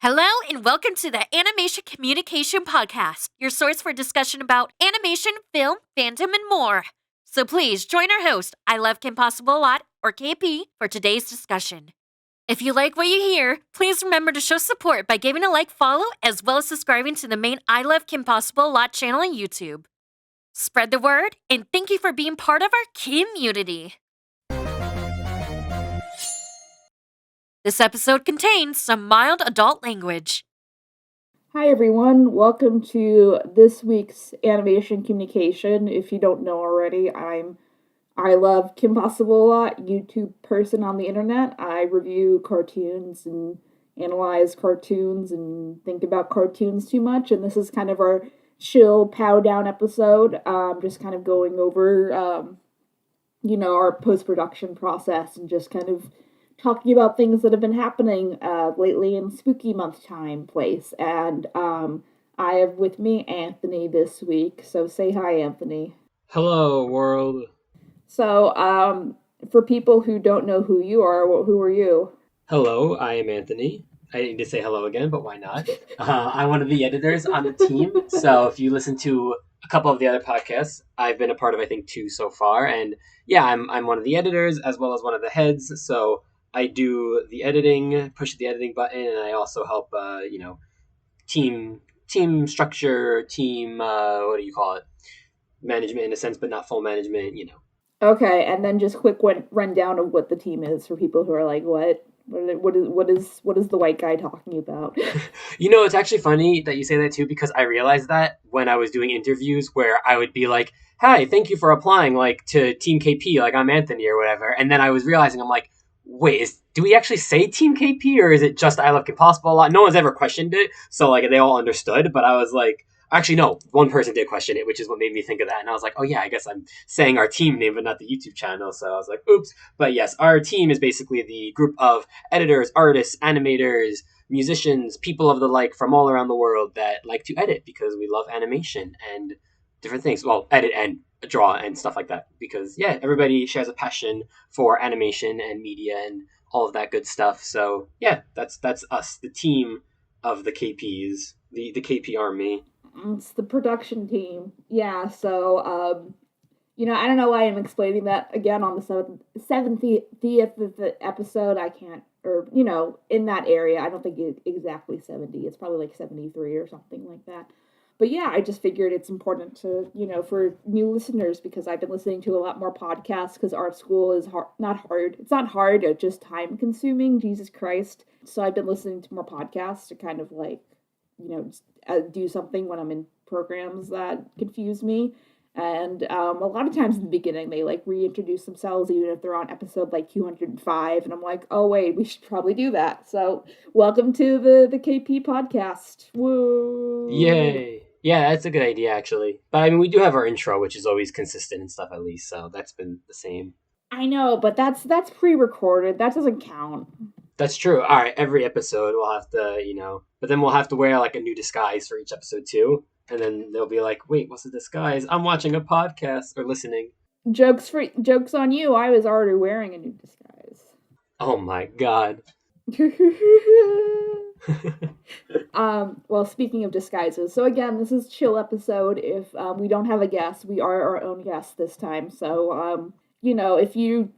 Hello and welcome to the Animation Communication Podcast, your source for discussion about animation, film, fandom, and more. So please join our host, I Love Kim Possible a Lot, or KP, for today's discussion. If you like what you hear, please remember to show support by giving a like, follow, as well as subscribing to the main I Love Kim Possible a Lot channel on YouTube. Spread the word, and thank you for being part of our community. This episode contains some mild adult language. Hi everyone, welcome to this week's Animation Communication. If you don't know already, I love Kim Possible a Lot, YouTube person on the internet. I review cartoons and analyze cartoons and think about cartoons too much, and this is kind of our chill, pow down episode. Just kind of going over, our post-production process and just kind of talking about things that have been happening lately in spooky month time place. And I have with me Anthony this week. So say hi, Anthony. Hello, world. So for people who don't know who you are, who are you? Hello, I am Anthony. I need to say hello again, but why not? I'm one of the editors on the team. So if you listen to a couple of the other podcasts, I've been a part of, I think, 2 so far. And yeah, I'm one of the editors as well as one of the heads. So I do the editing, push the editing button, and I also help, team structure, team, what do you call it? Management in a sense, but not full management, Okay, and then just quick rundown of what the team is for people who are like, what is the white guy talking about? It's actually funny that you say that too, because I realized that when I was doing interviews where I would be like, hi, thank you for applying to Team KP, I'm Anthony or whatever. And then I was realizing, I'm like, wait, do we actually say Team KP or is it just I Love Kim Possible a Lot? No one's ever questioned it. So they all understood, but I was like, actually, no, one person did question it, which is what made me think of that. And I was like, oh yeah, I guess I'm saying our team name, but not the YouTube channel. So I was like, oops. But yes, our team is basically the group of editors, artists, animators, musicians, people of the like from all around the world that like to edit because we love animation and different things. Well, edit and draw and stuff like that. Because yeah, everybody shares a passion for animation and media and all of that good stuff. So yeah, that's us, the team of the KPs, the KP army. It's the production team. Yeah, so I don't know why I'm explaining that again on the 70th episode. I can't, or, in that area. I don't think it's exactly 70. It's probably like 73 or something like that. But yeah, I just figured it's important to, for new listeners, because I've been listening to a lot more podcasts because art school is not hard. It's not hard, it's just time consuming, Jesus Christ. So I've been listening to more podcasts to kind of do something when I'm in programs that confuse me. And a lot of times in the beginning, they reintroduce themselves, even if they're on episode 205. And I'm like, oh, wait, we should probably do that. So welcome to the KP podcast. Woo! Yay. Yeah, that's a good idea, actually. But we do have our intro, which is always consistent and stuff, at least. So that's been the same. I know, but that's pre-recorded. That doesn't count. That's true. All right, every episode we'll have to, but then we'll have to wear a new disguise for each episode too. And then they'll be like, wait, what's the disguise? I'm watching a podcast or listening. Jokes on you. I was already wearing a new disguise. Oh my God. Well, speaking of disguises, so again, this is chill episode. If we don't have a guest, we are our own guest this time. So, if you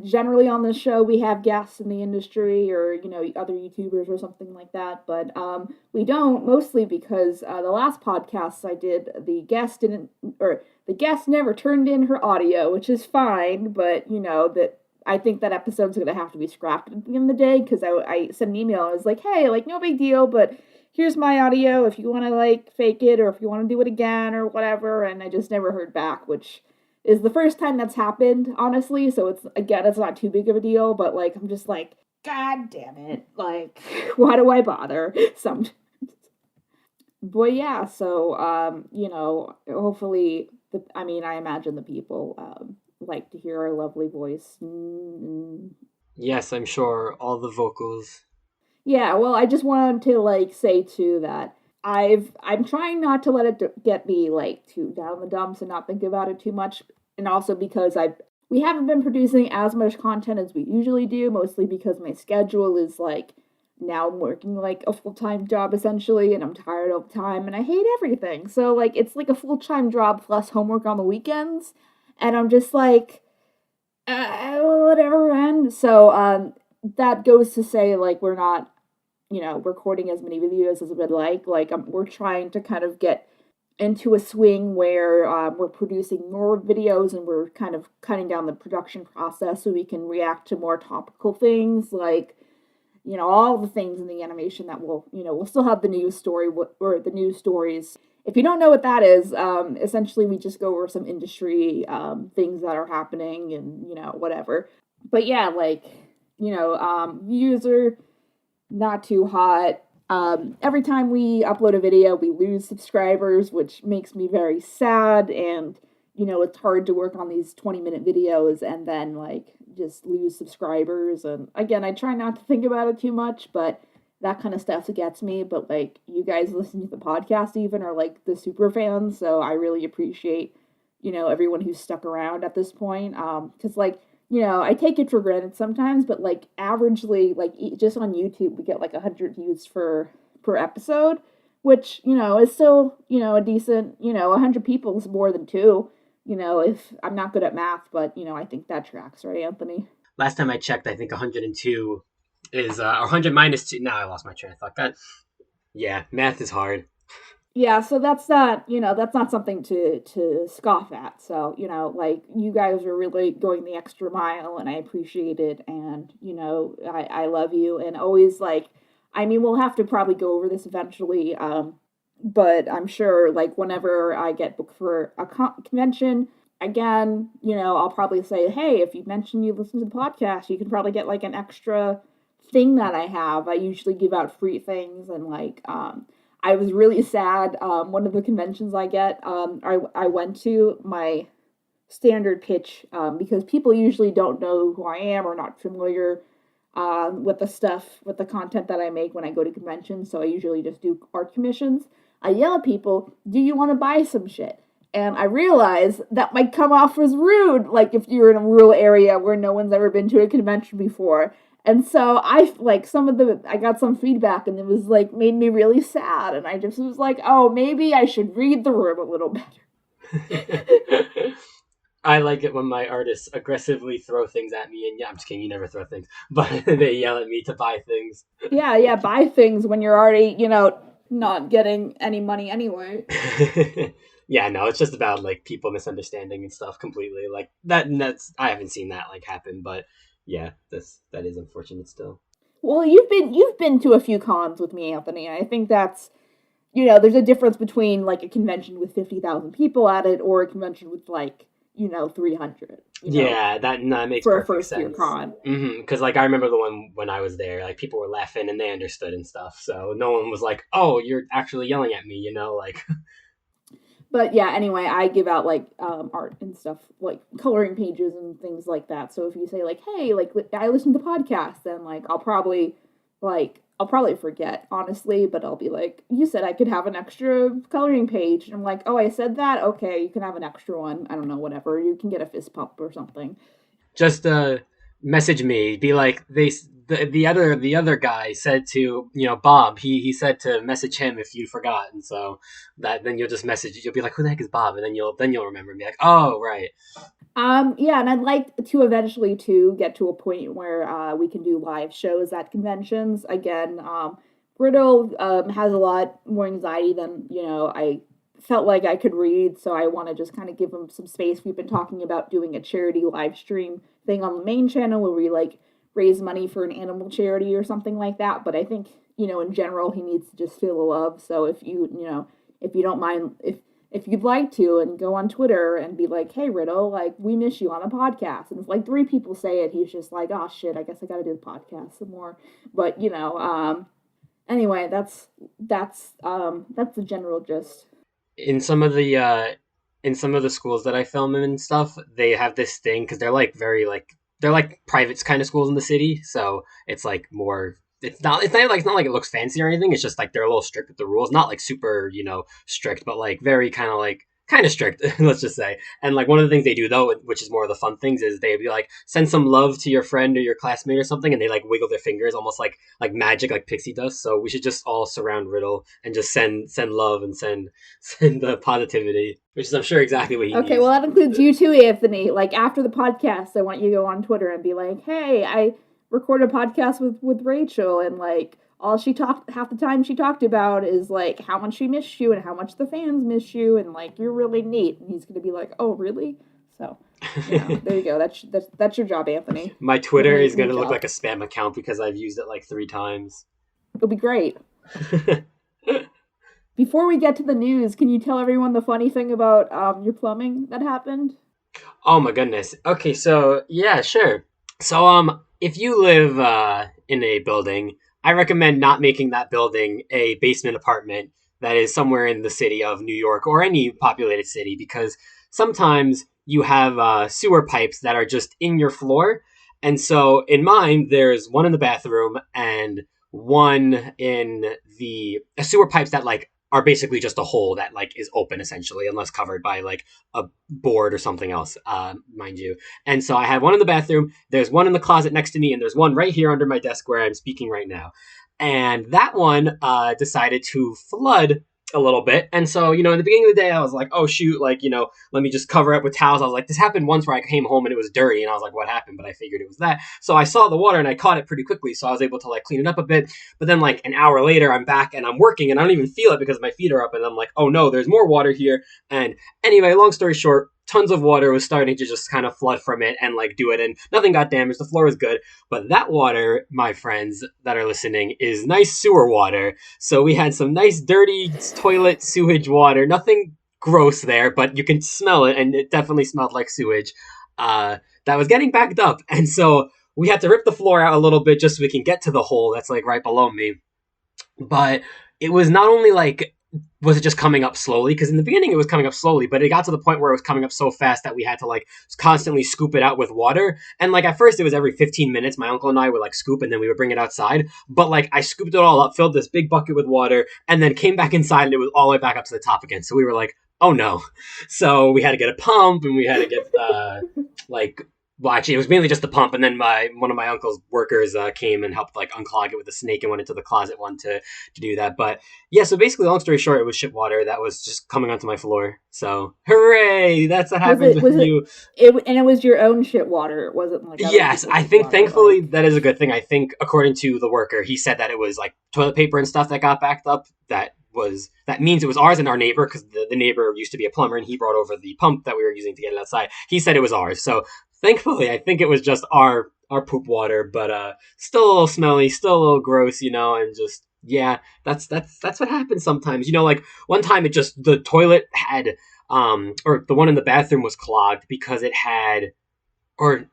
generally on this show, we have guests in the industry or, other YouTubers or something like that. But we don't, mostly because the last podcast I did, the guest never turned in her audio, which is fine. But, that I think that episode's going to have to be scrapped at the end of the day because I sent an email. I was like, hey, no big deal, but here's my audio if you want to fake it or if you want to do it again or whatever. And I just never heard back, which is the first time that's happened, honestly. So it's not too big of a deal, but I'm just God damn it. Why do I bother? Sometimes. But yeah, so, hopefully, I imagine the people like to hear our lovely voice. Yes, I'm sure. All the vocals. Yeah, well, I just wanted to, say, too, that I'm trying not to let it get me, too down in the dumps and not think about it too much. And also because we haven't been producing as much content as we usually do, mostly because my schedule is, now I'm working like a full-time job essentially, and I'm tired all the time and I hate everything. So like it's like a full-time job plus homework on the weekends, and I'm just like, whatever. And so that goes to say like we're not, recording as many videos as we'd like. Like we're trying to kind of get into a swing where we're producing more videos and we're kind of cutting down the production process so we can react to more topical things like, all the things in the animation that we'll still have the news story or the news stories. If you don't know what that is, essentially we just go over some industry things that are happening and, whatever. But yeah, like, views are not too hot. Every time we upload a video, we lose subscribers, which makes me very sad. And, it's hard to work on these 20-minute videos and then, like, just lose subscribers. And again, I try not to think about it too much, but that kind of stuff gets me. But, like, you guys listening to the podcast even are, like, the super fans. So I really appreciate, everyone who's stuck around at this point. Because, like, I take it for granted sometimes, but like averagely, like just on YouTube, we get like 100 views per episode, which, is still, a decent, 100 people is more than two, if I'm not good at math, but, I think that tracks, right, Anthony? Last time I checked, I think 102 is, 100 minus 2. Now I lost my train of thought. Yeah, math is hard. Yeah, so that's not something to scoff at. So, like you guys are really going the extra mile and I appreciate it, and, I love you, and always like, I mean, we'll have to probably go over this eventually, but I'm sure like whenever I get booked for a convention again, I'll probably say, hey, if you mention you listen to the podcast, you can probably get like an extra thing that I have. I usually give out free things, and like I was really sad. One of the conventions I get, I went to my standard pitch because people usually don't know who I am or not familiar with the content that I make when I go to conventions. So I usually just do art commissions. I yell at people, do you want to buy some shit? And I realize that might come off as rude, like if you're in a rural area where no one's ever been to a convention before. And so I got some feedback and it was like made me really sad. And I just was like, oh, maybe I should read the room a little better. I like it when my artists aggressively throw things at me, and yeah, I'm just kidding, you never throw things, but they yell at me to buy things. Yeah, buy things when you're already, not getting any money anyway. Yeah, no, it's just about like people misunderstanding and stuff completely. Like that's I haven't seen that like happen, but yeah, that is unfortunate still. Well, you've been to a few cons with me, Anthony. I think that's, there's a difference between like a convention with 50,000 people at it or a convention with like 300. Yeah, that makes for perfect a first sense. year con. Because like I remember the one when I was there, like people were laughing and they understood and stuff. So no one was like, "Oh, you're actually yelling at me," like. But yeah, anyway, I give out like art and stuff, like coloring pages and things like that. So if you say like, "Hey, like I listen to the podcast," then like I'll probably forget, honestly, but I'll be like, "You said I could have an extra coloring page." And I'm like, "Oh, I said that? Okay, you can have an extra one. I don't know, whatever. You can get a fist pump or something." Just message me. Be like the other guy said to Bob. He said to message him if you forgot, and so that then you'll just message. You'll be like, who the heck is Bob? And then you'll remember and be like, oh right. Yeah, and I'd like to eventually to get to a point where we can do live shows at conventions again. Riddle has a lot more anxiety than I felt like I could read, so I want to just kind of give him some space. We've been talking about doing a charity live stream thing on the main channel where we like raise money for an animal charity or something like that. But I think in general he needs to just feel the love. So if you don't mind, if you'd like to, and go on Twitter and be like, hey Riddle, like we miss you on a podcast, and if like 3 people say it, he's just like, oh shit, I guess I gotta do the podcast some more. But anyway, that's the general gist. In some of the schools that I film in and stuff, they have this thing because they're like they're like private kind of schools in the city, so it's like more. It's not like it looks fancy or anything. It's just like they're a little strict with the rules, not like super strict, but like very kind of like kind of strict, let's just say. And like one of the things they do though, which is more of the fun things, is they'd be like, send some love to your friend or your classmate or something, and they like wiggle their fingers almost like magic, like pixie dust. So we should just all surround Riddle and just send love and send the positivity, which is I'm sure exactly what he needs. Okay, well that includes you too, Anthony. Like after the podcast, I want you to go on Twitter and be like, "Hey, I recorded a podcast with Rachel, and like all she talked half the time she talked about is like how much she missed you and how much the fans miss you, and like you're really neat." And he's gonna be like, "Oh, really?" So, there you go. That's your job, Anthony. My Twitter is gonna look like a spam account because I've used it like 3 times. It'll be great. Before we get to the news, can you tell everyone the funny thing about your plumbing that happened? Oh my goodness. Okay, so yeah, sure. So if you live in a building, I recommend not making that building a basement apartment that is somewhere in the city of New York or any populated city, because sometimes you have sewer pipes that are just in your floor. And so in mine, there's one in the bathroom and one in the sewer pipes that like are basically just a hole that like is open essentially, unless covered by like a board or something else, mind you. And so I have one in the bathroom, there's one in the closet next to me, and there's one right here under my desk where I'm speaking right now. And that one decided to flood a little bit. And so, in the beginning of the day, I was like, oh, shoot, like, let me just cover up with towels. I was like, this happened once where I came home and it was dirty. And I was like, what happened? But I figured it was that. So I saw the water and I caught it pretty quickly. So I was able to like clean it up a bit. But then like an hour later, I'm back and I'm working and I don't even feel it because my feet are up. And I'm like, oh no, there's more water here. And anyway, long story short, tons of water was starting to just kind of flood from it and like do it, and nothing got damaged. The floor was good, but that water, my friends that are listening, is nice sewer water. So we had some nice dirty toilet sewage water. Nothing gross there, but you can smell it, and it definitely smelled like sewage. That was getting backed up, and so we had to rip the floor out a little bit just so we can get to the hole that's like right below me. But it was not only like, was it just coming up slowly? Because in the beginning it was coming up slowly, but it got to the point where it was coming up so fast that we had to like constantly scoop it out with water. And like at first it was every 15 minutes, my uncle and I would like scoop and then we would bring it outside. But like I scooped it all up, filled this big bucket with water, and then came back inside and it was all the way back up to the top again. So we were like, oh no. So we had to get a pump and we had to get well, actually, it was mainly just the pump, and then one of my uncle's workers came and helped like unclog it with a snake and went into the closet one to do that. But yeah, so basically, long story short, it was shit water that was just coming onto my floor. So hooray! That's what happens with you. And it was your own shit water. It wasn't like yes. I think thankfully that is a good thing. I think according to the worker, he said that it was like toilet paper and stuff that got backed up. That means it was ours and our neighbor, because the neighbor used to be a plumber and he brought over the pump that we were using to get it outside. He said it was ours. So thankfully, I think it was just our poop water, but still a little smelly, still a little gross, and just, yeah, that's what happens sometimes. Like one time the toilet had, or the one in the bathroom was clogged because it had, or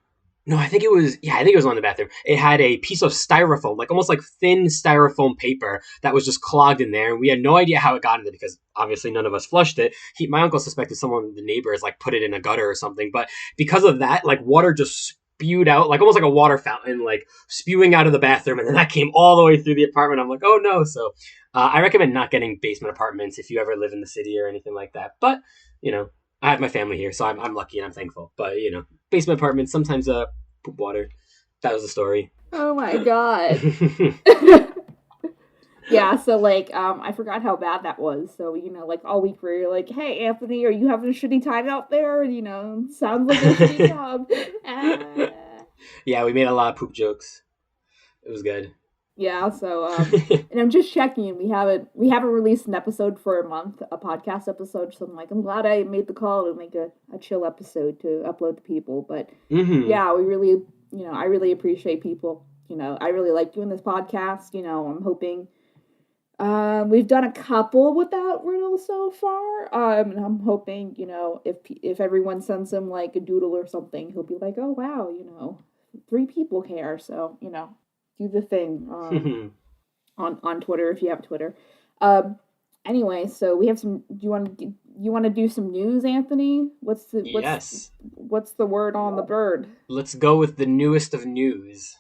no, I think it was one in the bathroom. It had a piece of styrofoam, like almost like thin styrofoam paper that was just clogged in there. And we had no idea how it got in there because obviously none of us flushed it. My uncle suspected someone, the neighbors, like put it in a gutter or something. But because of that, like water just spewed out, like almost like a water fountain, like spewing out of the bathroom. And then that came all the way through the apartment. I'm like, oh no. So I recommend not getting basement apartments if you ever live in the city or anything like that. But, I have my family here, so I'm lucky and I'm thankful. But, basement apartments, sometimes poop water. That was the story. Oh my god. Yeah, so like, I forgot how bad that was. So, like all week where you're like, hey, Anthony, are you having a shitty time out there? Sounds like a shitty job. Yeah, we made a lot of poop jokes. It was good. Yeah, so and I'm just checking. We haven't released an episode for a month, a podcast episode. So I'm glad I made the call to make a chill episode to upload to people. But yeah, we really, I really appreciate people. I really like doing this podcast. I'm hoping we've done a couple without Riddle so far. And I'm hoping, if everyone sends him like a doodle or something, he'll be like, oh wow, 3 people care. So do the thing on Twitter if you have Twitter. Anyway, so we have some. Do you want to do some news, Anthony? Yes. What's the word on the bird? Let's go with the newest of news.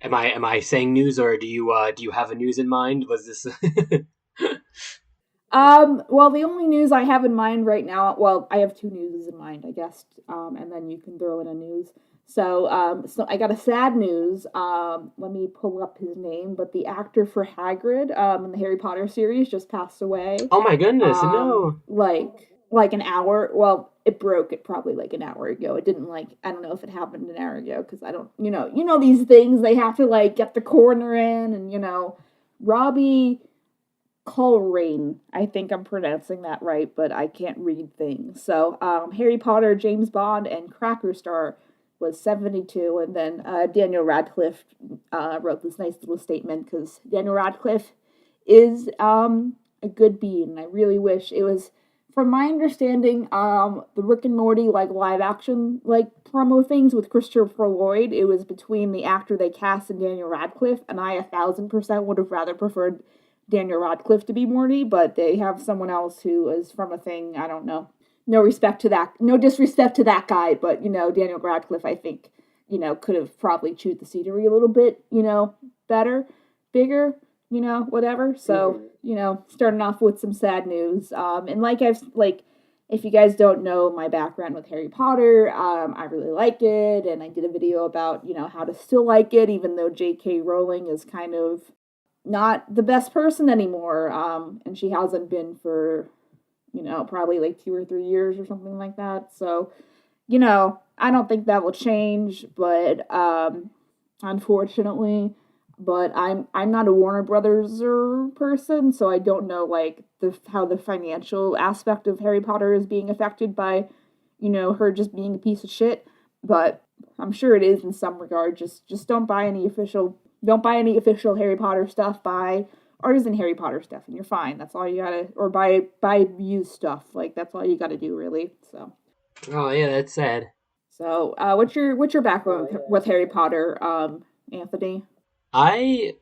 Am I saying news, or do you have a news in mind? Was this? Well, the only news I have in mind right now, well, I have two newses in mind, I guess, and then you can throw in a news. So I got a sad news. Let me pull up his name, but the actor for Hagrid, in the Harry Potter series just passed away. Oh my goodness, no. Like an hour. Well, it broke it probably like an hour ago. It didn't I don't know if it happened an hour ago because I don't, these things they have to like get the coroner in and Robbie Coleraine. I think I'm pronouncing that right, but I can't read things. So, Harry Potter, James Bond, and Cracker Star was 72, and then Daniel Radcliffe wrote this nice little statement because Daniel Radcliffe is a good being, and I really wish it was. From my understanding, the Rick and Morty like live action like promo things with Christopher Lloyd, it was between the actor they cast and Daniel Radcliffe, and I 1,000% would have rather preferred Daniel Radcliffe to be Morty, but they have someone else who is from a thing, I don't know. No respect to that, no disrespect to that guy, but, Daniel Radcliffe, I think, could have probably chewed the scenery a little bit, better, bigger, whatever. So, starting off with some sad news. And if you guys don't know my background with Harry Potter, I really like it, and I did a video about, how to still like it, even though J.K. Rowling is kind of not the best person anymore, and she hasn't been for, probably like 2 or 3 years or something like that. So, I don't think that will change, but unfortunately, but I'm not a Warner Brothers person, so I don't know like how the financial aspect of Harry Potter is being affected by, her just being a piece of shit. But I'm sure it is in some regard. Just don't buy any official Harry Potter stuff. Buy artisan Harry Potter stuff, and you're fine. That's all you gotta, or buy used stuff. Like that's all you gotta do, really. So. Oh yeah, that's sad. So, what's your background with Harry Potter, Anthony? I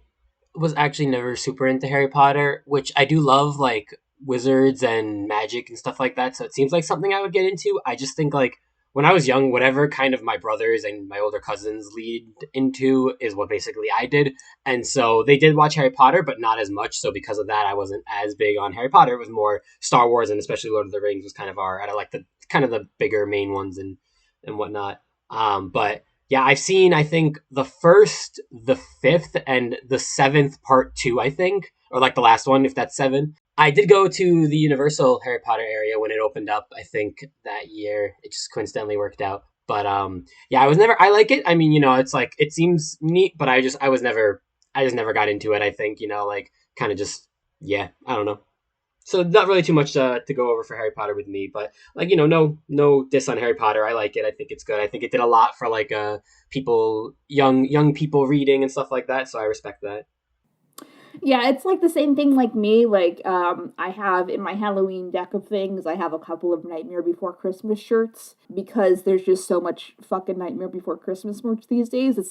was actually never super into Harry Potter, which I do love, like wizards and magic and stuff like that. So it seems like something I would get into. I just think like when I was young, whatever kind of my brothers and my older cousins lead into is what basically I did. And so they did watch Harry Potter, but not as much. So because of that, I wasn't as big on Harry Potter. It was more Star Wars and especially Lord of the Rings was kind of I like the kind of the bigger main ones and whatnot. But yeah, I've seen, I think, the first, the fifth, and the seventh part two, I think, or like the last one, if that's seven. I did go to the Universal Harry Potter area when it opened up, I think, that year. It just coincidentally worked out. But yeah, I like it. I mean, it's like, it seems neat, but I just never got into it, I think, like, kind of just, yeah, I don't know. So not really too much to go over for Harry Potter with me, but like no diss on Harry Potter. I like it. I think it's good. I think it did a lot for like people, young people reading and stuff like that. So I respect that. Yeah, it's like the same thing like me. Like, I have in my Halloween deck of things, I have a couple of Nightmare Before Christmas shirts because there's just so much fucking Nightmare Before Christmas merch these days. It's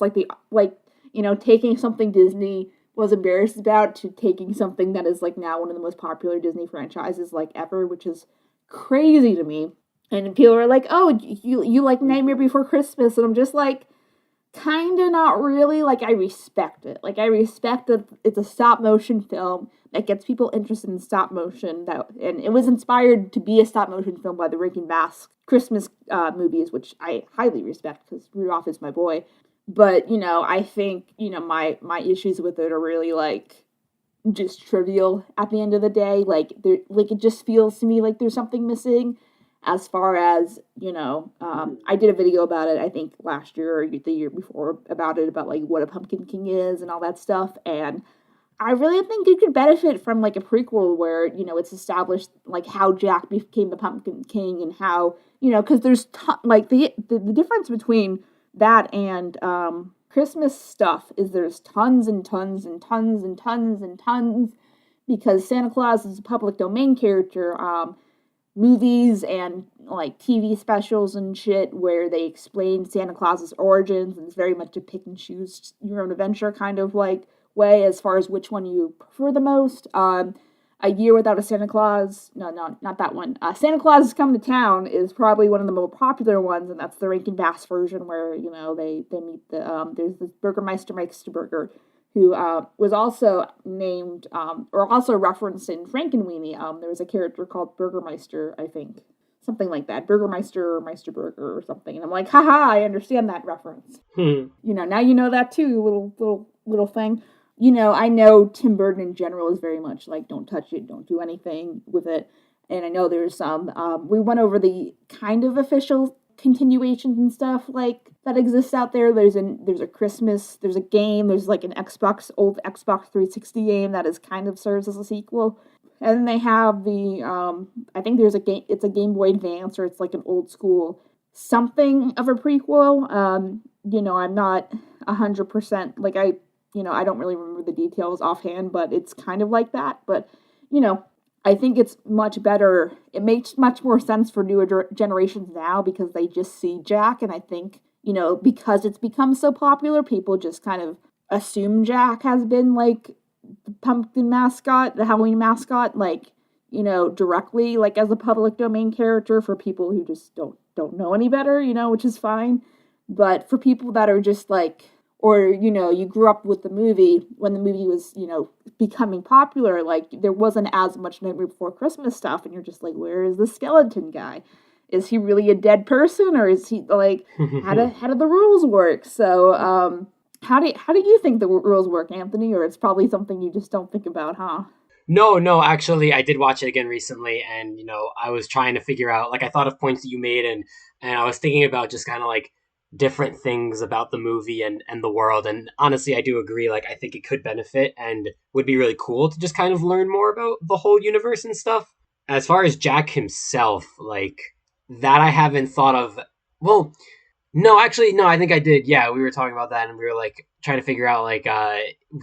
taking something Disney was embarrassed about to taking something that is like now one of the most popular Disney franchises like ever, which is crazy to me. And people are like, "Oh, you like Nightmare Before Christmas?" And I'm just like, kinda not really. Like I respect it. Like I respect that it's a stop motion film that gets people interested in stop motion. And it was inspired to be a stop motion film by the Rankin Bass Christmas movies, which I highly respect because Rudolph is my boy. But I think my issues with it are really like just trivial at the end of the day. Like it just feels to me like there's something missing as far as, I did a video about it, I think last year or the year before about like what a Pumpkin King is and all that stuff. And I really think it could benefit from like a prequel where, it's established like how Jack became the Pumpkin King and how, because there's like the difference between that and Christmas stuff is there's tons and tons and tons and tons and tons because Santa Claus is a public domain character. Movies and like TV specials and shit where they explain Santa Claus's origins, and it's very much a pick and choose your own adventure kind of like way as far as which one you prefer the most. A Year Without a Santa Claus, no, not that one. Santa Claus is Coming to Town is probably one of the more popular ones, and that's the Rankin Bass version where they meet there's the Burgermeister Meisterburger who was also named, or also referenced in Frankenweenie. There was a character called Burgermeister, I think. Something like that. Burgermeister or Meisterburger or something. And I'm like, haha, I understand that reference. Now you know that too, little thing. I know Tim Burton in general is very much like, don't touch it, don't do anything with it. And I know there's some, we went over the kind of official continuations and stuff like that exists out there. There's a Christmas, there's a game, there's like an old Xbox 360 game that is kind of serves as a sequel. And then they have the, I think there's a game, it's a Game Boy Advance, or it's like an old school something of a prequel. I'm not 100%, like I don't really remember the details offhand, but it's kind of like that. But, I think it's much better. It makes much more sense for newer generations now because they just see Jack. And I think, because it's become so popular, people just kind of assume Jack has been like the pumpkin mascot, the Halloween mascot, like, directly, like as a public domain character for people who just don't know any better, which is fine. But for people that are just like, or, you grew up with the movie when the movie was, becoming popular, like, there wasn't as much Nightmare Before Christmas stuff, and you're just like, where is the skeleton guy? Is he really a dead person, or is he, like, how do the rules work? So, how do you think the rules work, Anthony, or it's probably something you just don't think about, huh? No, actually, I did watch it again recently, and, I was trying to figure out, like, I thought of points that you made, and I was thinking about just kind of, like, different things about the movie and the world. And honestly, I do agree. Like, I think it could benefit and would be really cool to just kind of learn more about the whole universe and stuff. As far as Jack himself, like, that I haven't thought of. Well, no, actually, no, I think I did. Yeah, we were talking about that and we were like trying to figure out like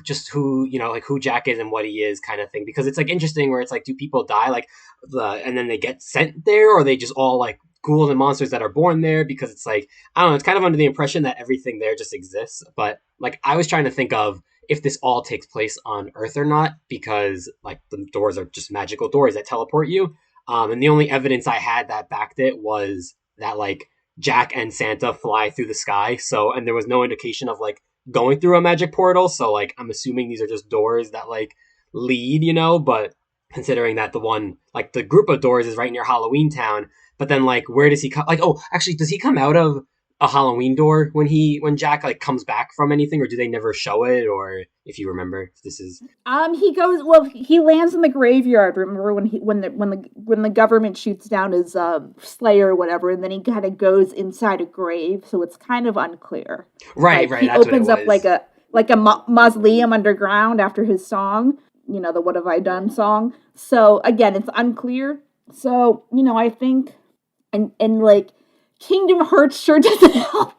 just who, like who Jack is and what he is kind of thing. Because it's like interesting where it's like, do people die like and then they get sent there, or they just all like ghouls and monsters that are born there? Because it's like, I don't know, it's kind of under the impression that everything there just exists. But like, I was trying to think of if this all takes place on Earth or not, because like the doors are just magical doors that teleport you. And the only evidence I had that backed it was that like Jack and Santa fly through the sky. So, and there was no indication of like going through a magic portal. So like, I'm assuming these are just doors that like lead, but considering that the one, like the group of doors is right near Halloween Town, but then like, where does he come? Like, oh, actually, does he come out of a Halloween door when Jack like comes back from anything, or do they never show it? Or if you remember, if this is he lands in the graveyard. Remember when the government shoots down his slayer or whatever, and then he kind of goes inside a grave, so it's kind of unclear. Right. He That's opens what it was. up like a mausoleum underground after his song, the "What Have I Done" song. So again, it's unclear. So I think, and like Kingdom Hearts sure doesn't help.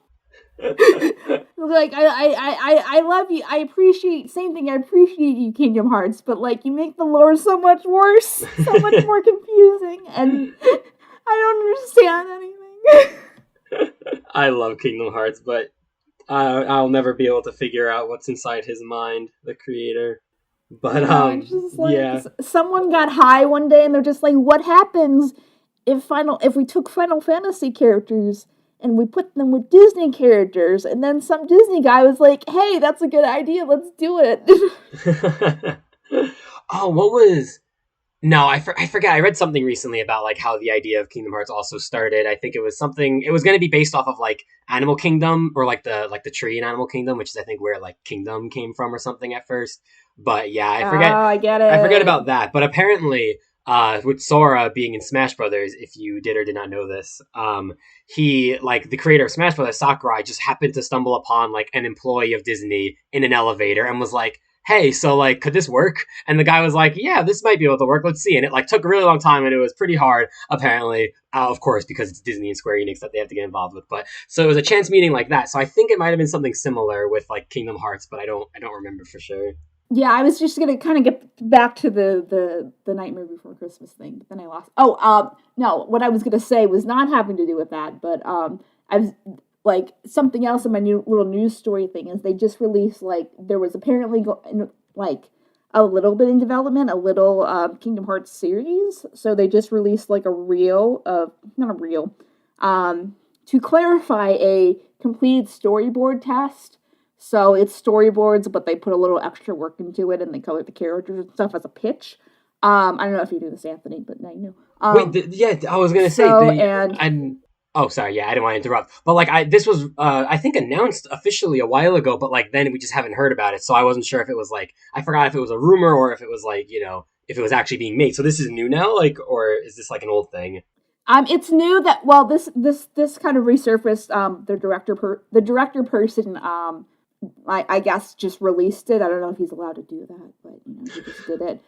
Like I love you. I appreciate you, Kingdom Hearts, but like you make the lore so much worse, so much more confusing, and I don't understand anything. I love Kingdom Hearts, but I'll never be able to figure out what's inside his mind, the creator. But it's just like, yeah. Someone got high one day and they're just like, what happens if we took Final Fantasy characters and we put them with Disney characters? And then some Disney guy was like, hey, that's a good idea, let's do it. Oh, what was... No, I forget. I read something recently about like how the idea of Kingdom Hearts also started. I think it was something. It was going to be based off of like Animal Kingdom, or like the tree in Animal Kingdom, which is I think where like Kingdom came from or something at first. But yeah, I forget. Oh, I get it. I forget about that. But apparently, with Sora being in Smash Brothers, if you did or did not know this, he, like the creator of Smash Brothers, Sakurai, just happened to stumble upon like an employee of Disney in an elevator and was like, hey, so like, could this work? And the guy was like, yeah, this might be able to work. Let's see. And it like took a really long time, and it was pretty hard, apparently. Of course, because it's Disney and Square Enix that they have to get involved with. But so it was a chance meeting like that. So I think it might have been something similar with like Kingdom Hearts, but I don't remember for sure. Yeah, I was just gonna kind of get back to the Nightmare Before Christmas thing, but then I lost. No, what I was gonna say was not having to do with that, but I was like something else in my new little news story thing is they just released like there was apparently like a little bit in development, a little Kingdom Hearts series. So they just released like a reel of not a reel, to clarify a completed storyboard test. So it's storyboards, but they put a little extra work into it, and they color the characters and stuff as a pitch. I don't know if you do this, Anthony, but now you know. Wait, yeah, I was gonna say So and and oh, sorry, yeah, I didn't want to interrupt, but like this was I think announced officially a while ago, but like then we just haven't heard about it, so I wasn't sure if it was like I forgot if it was a rumor or if it was like if it was actually being made. So this is new now, like, or is this like an old thing? it's new that this kind of resurfaced. The director person I guess just released it. I don't know if he's allowed to do that, but he just did it.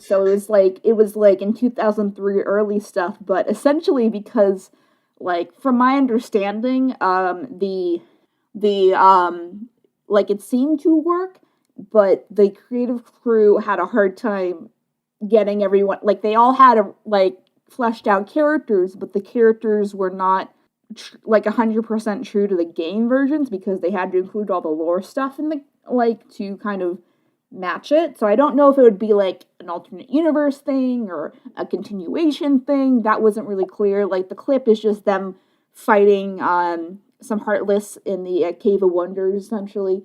So it was like in 2003 early stuff, but essentially because like from my understanding, the like it seemed to work, but the creative crew had a hard time getting everyone like they all had like fleshed out characters, but the characters were not like 100% true to the game versions because they had to include all the lore stuff in the like to kind of match it. So I don't know if it would be like an alternate universe thing or a continuation thing. That wasn't really clear. Like the clip is just them fighting some Heartless in the Cave of Wonders, essentially,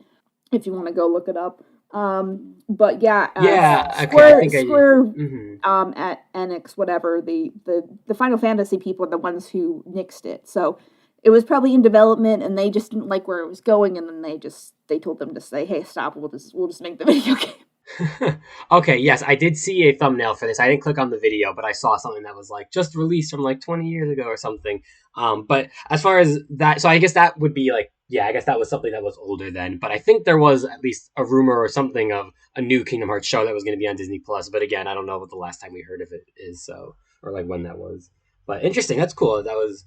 if you want to go look it up. But yeah, okay, I think Square mhm. at Enix, whatever, the Final Fantasy people are the ones who nixed it. So it was probably in development and they just didn't like where it was going, and then they told them to say, hey, stop, we'll just make the video game. Okay, yes, I did see a thumbnail for this. I didn't click on the video, but I saw something that was like just released from like 20 years ago or something. But as far as that, so I guess that would be like, yeah, I guess that was something that was older then. But I think there was at least a rumor or something of a new Kingdom Hearts show that was going to be on Disney Plus. But again, I don't know what the last time we heard of it is, so or like when that was. But interesting, that's cool. That was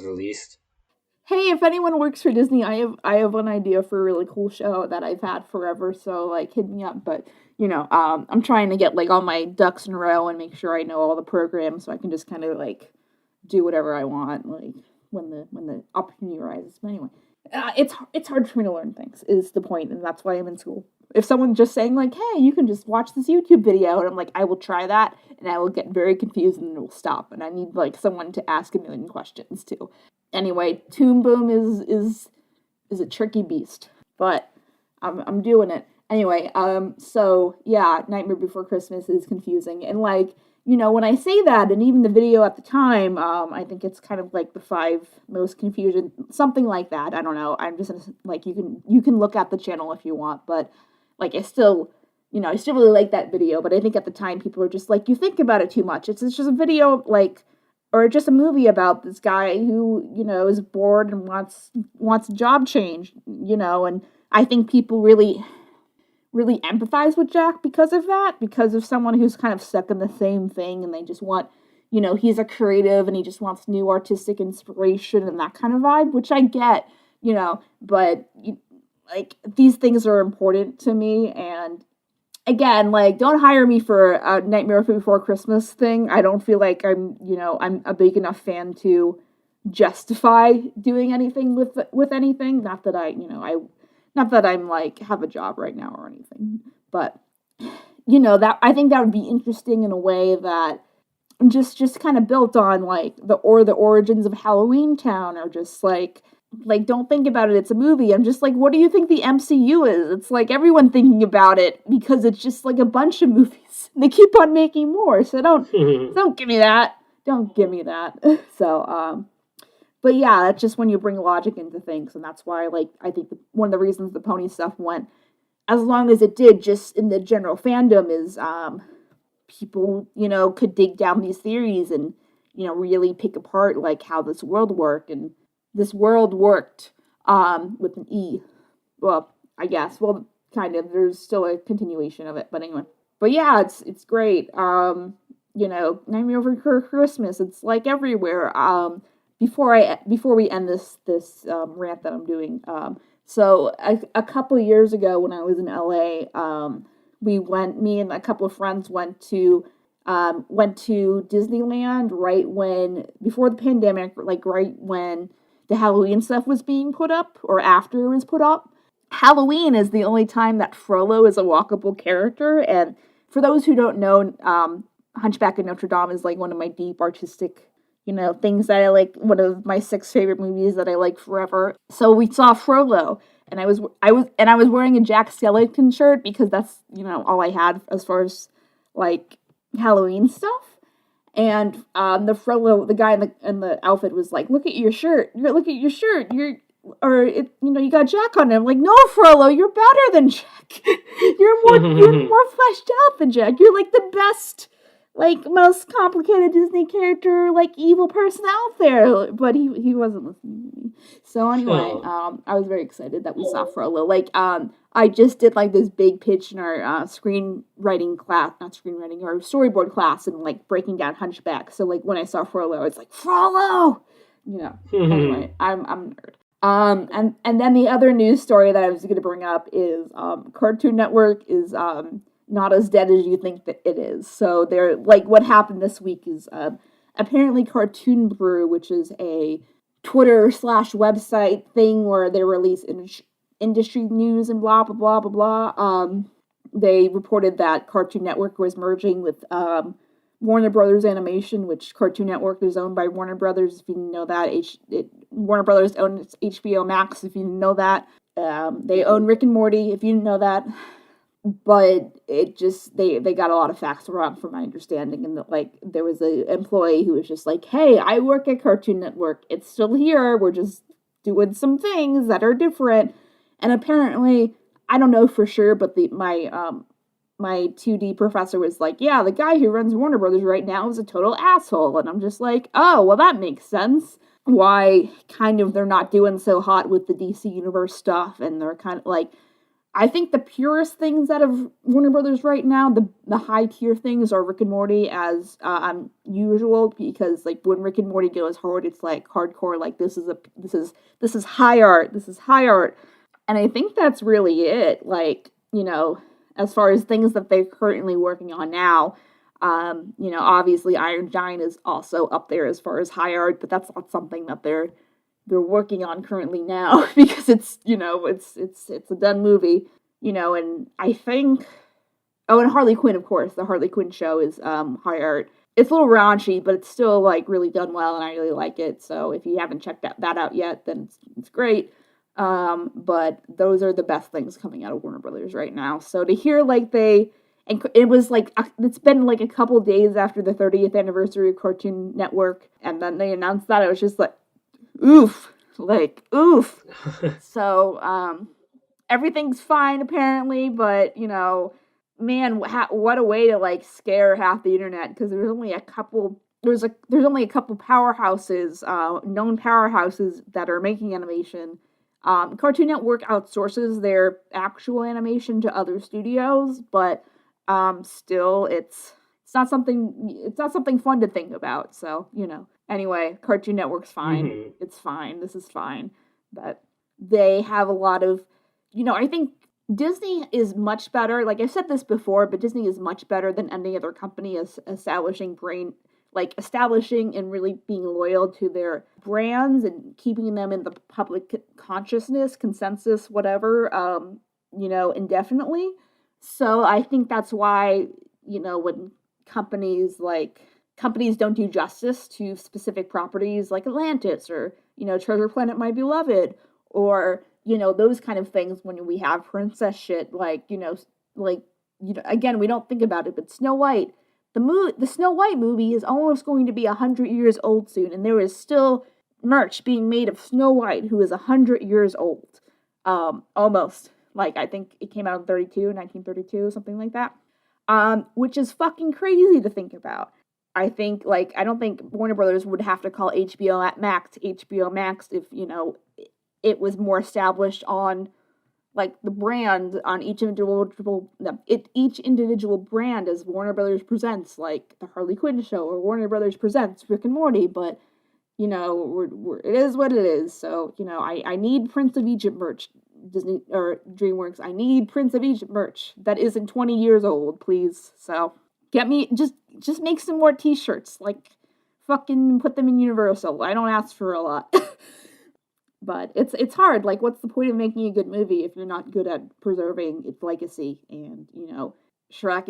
released. Hey, if anyone works for Disney, I have one idea for a really cool show that I've had forever. So like, hit me up. But I'm trying to get like all my ducks in a row and make sure I know all the programs so I can just kind of like do whatever I want, like when the opportunity arises. But anyway, it's hard for me to learn things is the point, and that's why I'm in school. If someone's just saying like, "Hey, you can just watch this YouTube video," and I'm like, "I will try that," and I will get very confused and it will stop, and I need like someone to ask a million questions too. Anyway, Toon Boom is a tricky beast, but I'm doing it anyway. So yeah, Nightmare Before Christmas is confusing, and like when I say that, and even the video at the time, I think it's kind of like the 5 most confusion, something like that. I don't know. I'm just gonna, like you can look at the channel if you want, but like I still really like that video. But I think at the time people were just like, you think about it too much. It's just a video like. Or just a movie about this guy who, is bored and wants a job change, and I think people really, really empathize with Jack because of that, because of someone who's kind of stuck in the same thing and they just want, he's a creative and he just wants new artistic inspiration and that kind of vibe, which I get, but like these things are important to me, and again, like, don't hire me for a Nightmare Before Christmas thing. I don't feel like I'm a big enough fan to justify doing anything with anything. Not that not that I'm like have a job right now or anything, but that I think that would be interesting in a way that just kind of built on like the origins of Halloween Town, or just like don't think about it, it's a movie. I'm just like, what do you think the MCU is? It's like everyone thinking about it because it's just like a bunch of movies. They keep on making more, so don't give me that. Don't give me that. So but yeah, that's just when you bring logic into things, and that's why like I think one of the reasons the pony stuff went as long as it did just in the general fandom is people could dig down these theories and really pick apart like how this world worked. And this world worked with an E. Well, I guess. Well, kind of. There's still a continuation of it, but anyway. But yeah, it's great. Nightmare Before Christmas. It's like everywhere. Before we end this rant that I'm doing. So a couple of years ago when I was in LA, me and a couple of friends went to Disneyland before the pandemic, like right when the Halloween stuff was being put up, or after it was put up. Halloween is the only time that Frollo is a walkable character, and for those who don't know, Hunchback of Notre Dame is like one of my deep artistic, things that I like, one of my 6 favorite movies that I like forever. So we saw Frollo, and I was wearing a Jack Skellington shirt because that's, all I had as far as like Halloween stuff. And the guy in the outfit was like, "Look at your shirt. You got Jack on it." I'm like, "No, Frollo, you're better than Jack. you're more fleshed out than Jack. You're like the best, like most complicated Disney character, like evil person out there." But he wasn't listening to me. So anyway, I was very excited that we saw Frollo. Like, I just did like this big pitch in our screenwriting class, not screenwriting, our storyboard class, and like breaking down Hunchback. So like when I saw Frollo, I was like, "Frollo!" Anyway, I'm a nerd. And then the other news story that I was going to bring up is Cartoon Network is not as dead as you think that it is. So they're like, what happened this week is apparently Cartoon Brew, which is a Twitter/website thing where they release industry news and blah blah blah blah blah. They reported that Cartoon Network was merging with Warner Brothers Animation, which Cartoon Network is owned by Warner Brothers. If you didn't know that, Warner Brothers owns HBO Max. If you didn't know that, they own Rick and Morty. If you didn't know that, but it just they got a lot of facts wrong, from my understanding. And that, like, there was an employee who was just like, "Hey, I work at Cartoon Network. It's still here. We're just doing some things that are different." And apparently, I don't know for sure, but my 2D professor was like, "Yeah, the guy who runs Warner Brothers right now is a total asshole." And I'm just like, "Oh, well, that makes sense. Why kind of they're not doing so hot with the DC Universe stuff." And they're kind of like, I think the purest things out of Warner Brothers right now, the high tier things, are Rick and Morty as usual, because like when Rick and Morty goes hard, it's like hardcore, like this is high art, and I think that's really it. Like, as far as things that they're currently working on now, obviously Iron Giant is also up there as far as high art, but that's not something that they're working on currently now because it's a done movie, and I think, and Harley Quinn, of course, the Harley Quinn show is high art. It's a little raunchy, but it's still like really done well, and I really like it. So if you haven't checked that out yet, then it's great. But those are the best things coming out of Warner Brothers right now. So to hear like it was like, it's been like a couple days after the 30th anniversary of Cartoon Network, and then they announced that, I was just like, oof. So, everything's fine apparently, but, man, what a way to like scare half the internet, because there's only a couple powerhouses, known powerhouses that are making animation. Cartoon Network outsources their actual animation to other studios, but still it's not something fun to think about. So, anyway, Cartoon Network's fine. Mm-hmm. It's fine. This is fine. But they have a lot of, I think Disney is much better. Like I've said this before, but Disney is much better than any other company as establishing and really being loyal to their brands and keeping them in the public consciousness, consensus, whatever, indefinitely. So I think that's why, when companies don't do justice to specific properties like Atlantis or, Treasure Planet My Beloved, or, those kind of things, when we have princess shit, again, we don't think about it, but Snow White, the Snow White movie is almost going to be 100 years old soon, and there is still merch being made of Snow White, who is 100 years old, almost. Like, I think it came out in 1932, something like that, which is fucking crazy to think about. I don't think Warner Brothers would have to call HBO Max if, it was more established on, like, the brand on each individual brand, as Warner Brothers presents, like, the Harley Quinn show, or Warner Brothers presents Rick and Morty, but, it is what it is. So, I need Prince of Egypt merch, Disney, or DreamWorks. I need Prince of Egypt merch that isn't 20 years old, please. So, get me, just make some more t-shirts, like, fucking put them in Universal. I don't ask for a lot. But it's hard. Like, what's the point of making a good movie if you're not good at preserving its legacy? And, Shrek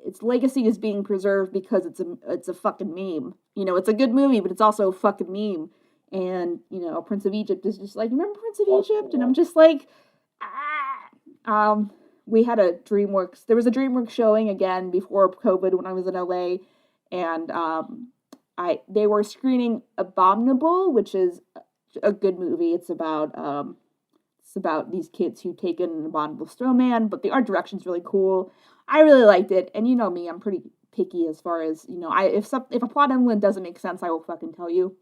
its legacy is being preserved because it's a fucking meme. It's a good movie, but it's also a fucking meme. And, Prince of Egypt is just like, remember Prince of Egypt? And I'm just like, We had a DreamWorks. There was a DreamWorks showing again before COVID when I was in LA, and they were screening Abominable, which is a good movie. It's about these kids who take in an abominable snowman, but the art direction's really cool. I really liked it, and you know me, I'm pretty picky as far as, you know, if a plot element doesn't make sense, I will fucking tell you.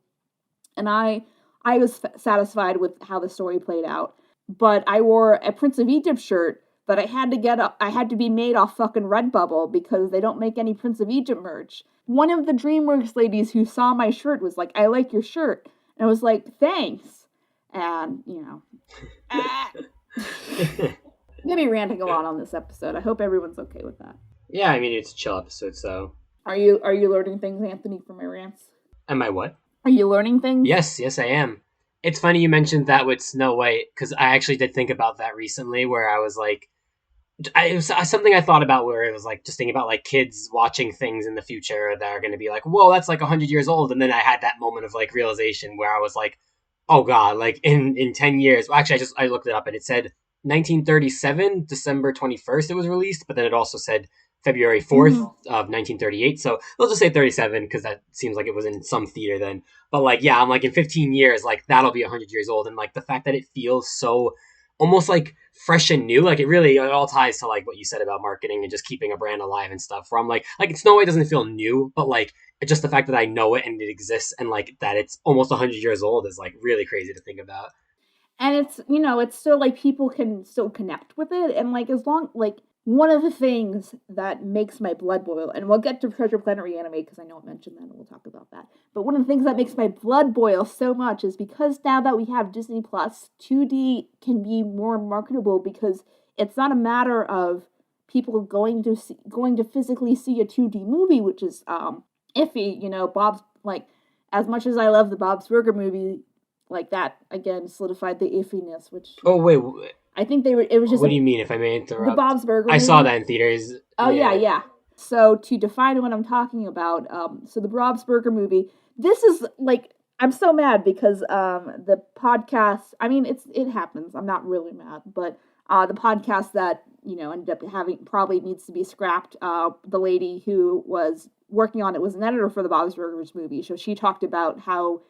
And I was satisfied with how the story played out. But I wore a Prince of Egypt shirt that I had to be made off fucking Redbubble because they don't make any Prince of Egypt merch. One of the DreamWorks ladies who saw my shirt was like, "I like your shirt." And I was like, "Thanks." And, you know, I'm gonna be ranting a lot on this episode. I hope everyone's okay with that. Yeah, I mean, it's a chill episode, so. Are you learning things, Anthony, from my rants? Am I what? Are you learning things? Yes, I am. It's funny you mentioned that with Snow White, because I actually did think about that recently, where I was like, it was something I thought about where it was like, just thinking about like kids watching things in the future that are going to be like, whoa, that's like 100 years old. And then I had that moment of like realization where I was like, oh God, like in 10 years. Well, actually, I looked it up and it said 1937, December 21st it was released, but then it also said February 4th of 1938. So let's just say 37 because that seems like it was in some theater then. But like, yeah, I'm like in 15 years, like that'll be 100 years old. And like the fact that it feels so almost like fresh and new, like it all ties to like what you said about marketing and just keeping a brand alive and stuff. Where I'm like Snow White doesn't feel new, but like just the fact that I know it and it exists and like that it's almost 100 years old is like really crazy to think about. And it's, you know, it's still like people can still connect with it. And like, as long, like, one of the things that makes my blood boil, and we'll get to Treasure Planet Reanimate because I know I mentioned that and we'll talk about that. But one of the things that makes my blood boil so much is because now that we have Disney Plus, 2D can be more marketable because it's not a matter of people going to physically see a 2D movie, which is iffy. You know, Bob's, like, as much as I love the Bob's Burger movie, like that again solidified the iffiness. Which I think it was just. What do you mean, if I may interrupt? The Bob's Burger movie. I saw that in theaters. Oh yeah. So to define what I'm talking about, so the Bob's Burger movie. This is like, I'm so mad because the podcast. I mean, it happens. I'm not really mad, but the podcast that, you know, ended up having probably needs to be scrapped. The lady who was working on it was an editor for the Bob's Burgers movie, so she talked about how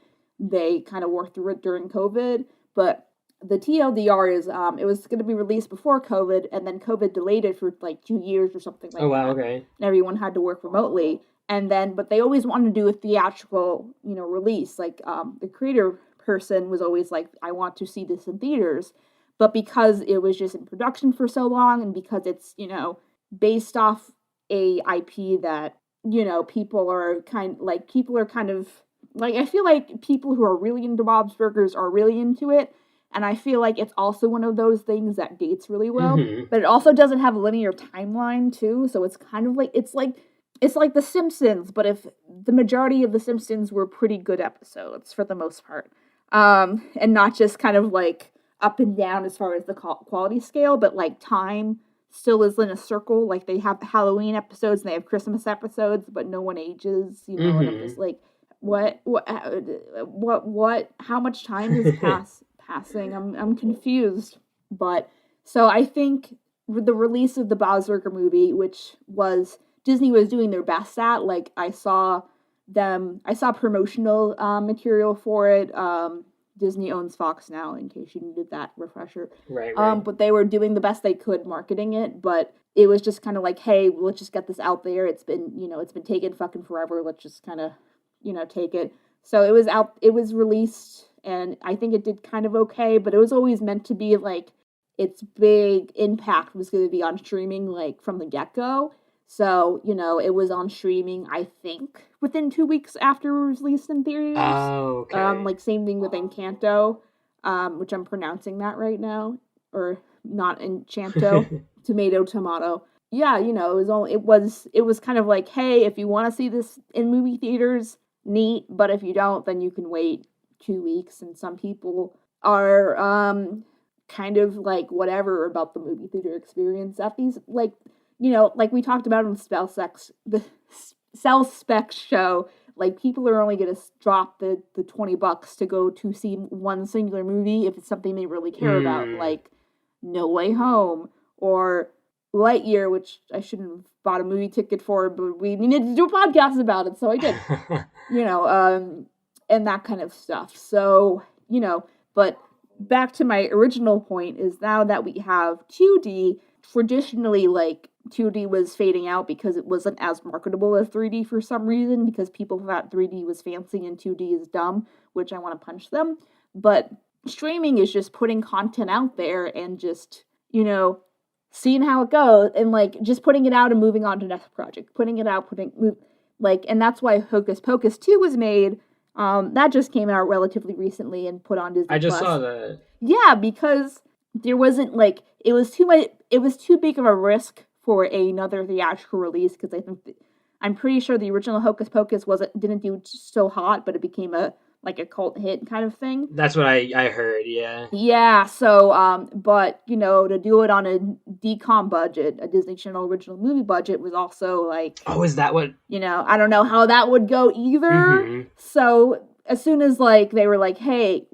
they kind of worked through it during COVID, but the TLDR is it was going to be released before COVID, and then COVID delayed it for like 2 years or something like that. Oh, wow, okay. And everyone had to work remotely. And then, but they always wanted to do a theatrical, you know, release. Like the creator person was always like, I want to see this in theaters. But because it was just in production for so long, and because it's, you know, based off a IP that, you know, people are kind of, like, I feel like people who are really into Bob's Burgers are really into it. And I feel like it's also one of those things that dates really well. Mm-hmm. But it also doesn't have a linear timeline, too. So it's kind of like, it's like The Simpsons, but if the majority of The Simpsons were pretty good episodes, for the most part. And not just kind of like up and down as far as the quality scale, but like time still is in a circle. Like they have Halloween episodes and they have Christmas episodes, but no one ages, you know, and I'm just like, what, how much time is passing? I'm confused. But, so I think the release of the Bob's Burger movie, which Disney was doing their best at, like, I saw promotional material for it. Disney owns Fox now, in case you needed that refresher. Right. But they were doing the best they could marketing it, but it was just kind of like, hey, let's just get this out there. It's been taken fucking forever. Let's just kind of, you know, take it. So it was released, and I think it did kind of okay, but it was always meant to be like, its big impact was going to be on streaming, like, from the get-go. So, you know, it was on streaming, I think, within 2 weeks after it was released in theaters. Oh, okay. Like, same thing with Encanto, which I'm pronouncing that right now, or not Enchanto, tomato. Yeah, you know, it was kind of like, hey, if you want to see this in movie theaters, neat, but if you don't, then you can wait 2 weeks. And some people are kind of like whatever about the movie theater experience at these, like, you know, like we talked about in the Cell Specs show, like, people are only going to drop the $20 to go to see one singular movie if it's something they really care about, like No Way Home or Lightyear, which I shouldn't have bought a movie ticket for, but we needed to do a podcast about it, so I did. And that kind of stuff. So, but back to my original point is now that we have 2D, traditionally, 2D was fading out because it wasn't as marketable as 3D for some reason, because people thought 3D was fancy and 2D is dumb, which I want to punch them. But streaming is just putting content out there and just, seeing how it goes, and just putting it out and moving on to the next project, putting it out, and that's why Hocus Pocus 2 was made. That just came out relatively recently and put on Disney+. I just saw that. Yeah, because there wasn't it was too big of a risk for another theatrical release, because I'm pretty sure the original Hocus Pocus didn't do so hot, but it became a cult hit kind of thing. That's what I heard, yeah. Yeah, so, but, to do it on a DCOM budget, a Disney Channel original movie budget, was also, Oh, is that what? I don't know how that would go either. Mm-hmm. So, as soon as, they were hey,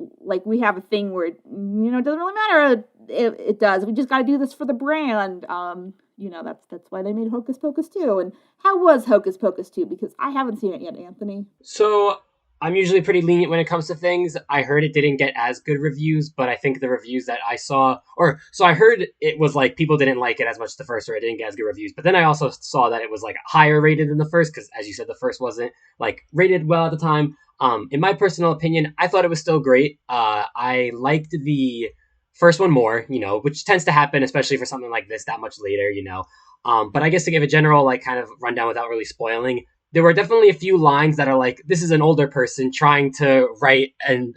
we have a thing where, it doesn't really matter, it does, we just gotta do this for the brand, that's why they made Hocus Pocus 2. And how was Hocus Pocus 2? Because I haven't seen it yet, Anthony. So, I'm usually pretty lenient when it comes to things. I heard it didn't get as good reviews, but I think the reviews that I saw, so I heard it was people didn't like it as much as the first, or it didn't get as good reviews. But then I also saw that it was higher rated than the first, because as you said, the first wasn't rated well at the time. In my personal opinion, I thought it was still great. I liked the first one more, which tends to happen, especially for something like this that much later, But I guess to give a general kind of rundown without really spoiling, there were definitely a few lines that are this is an older person trying to write an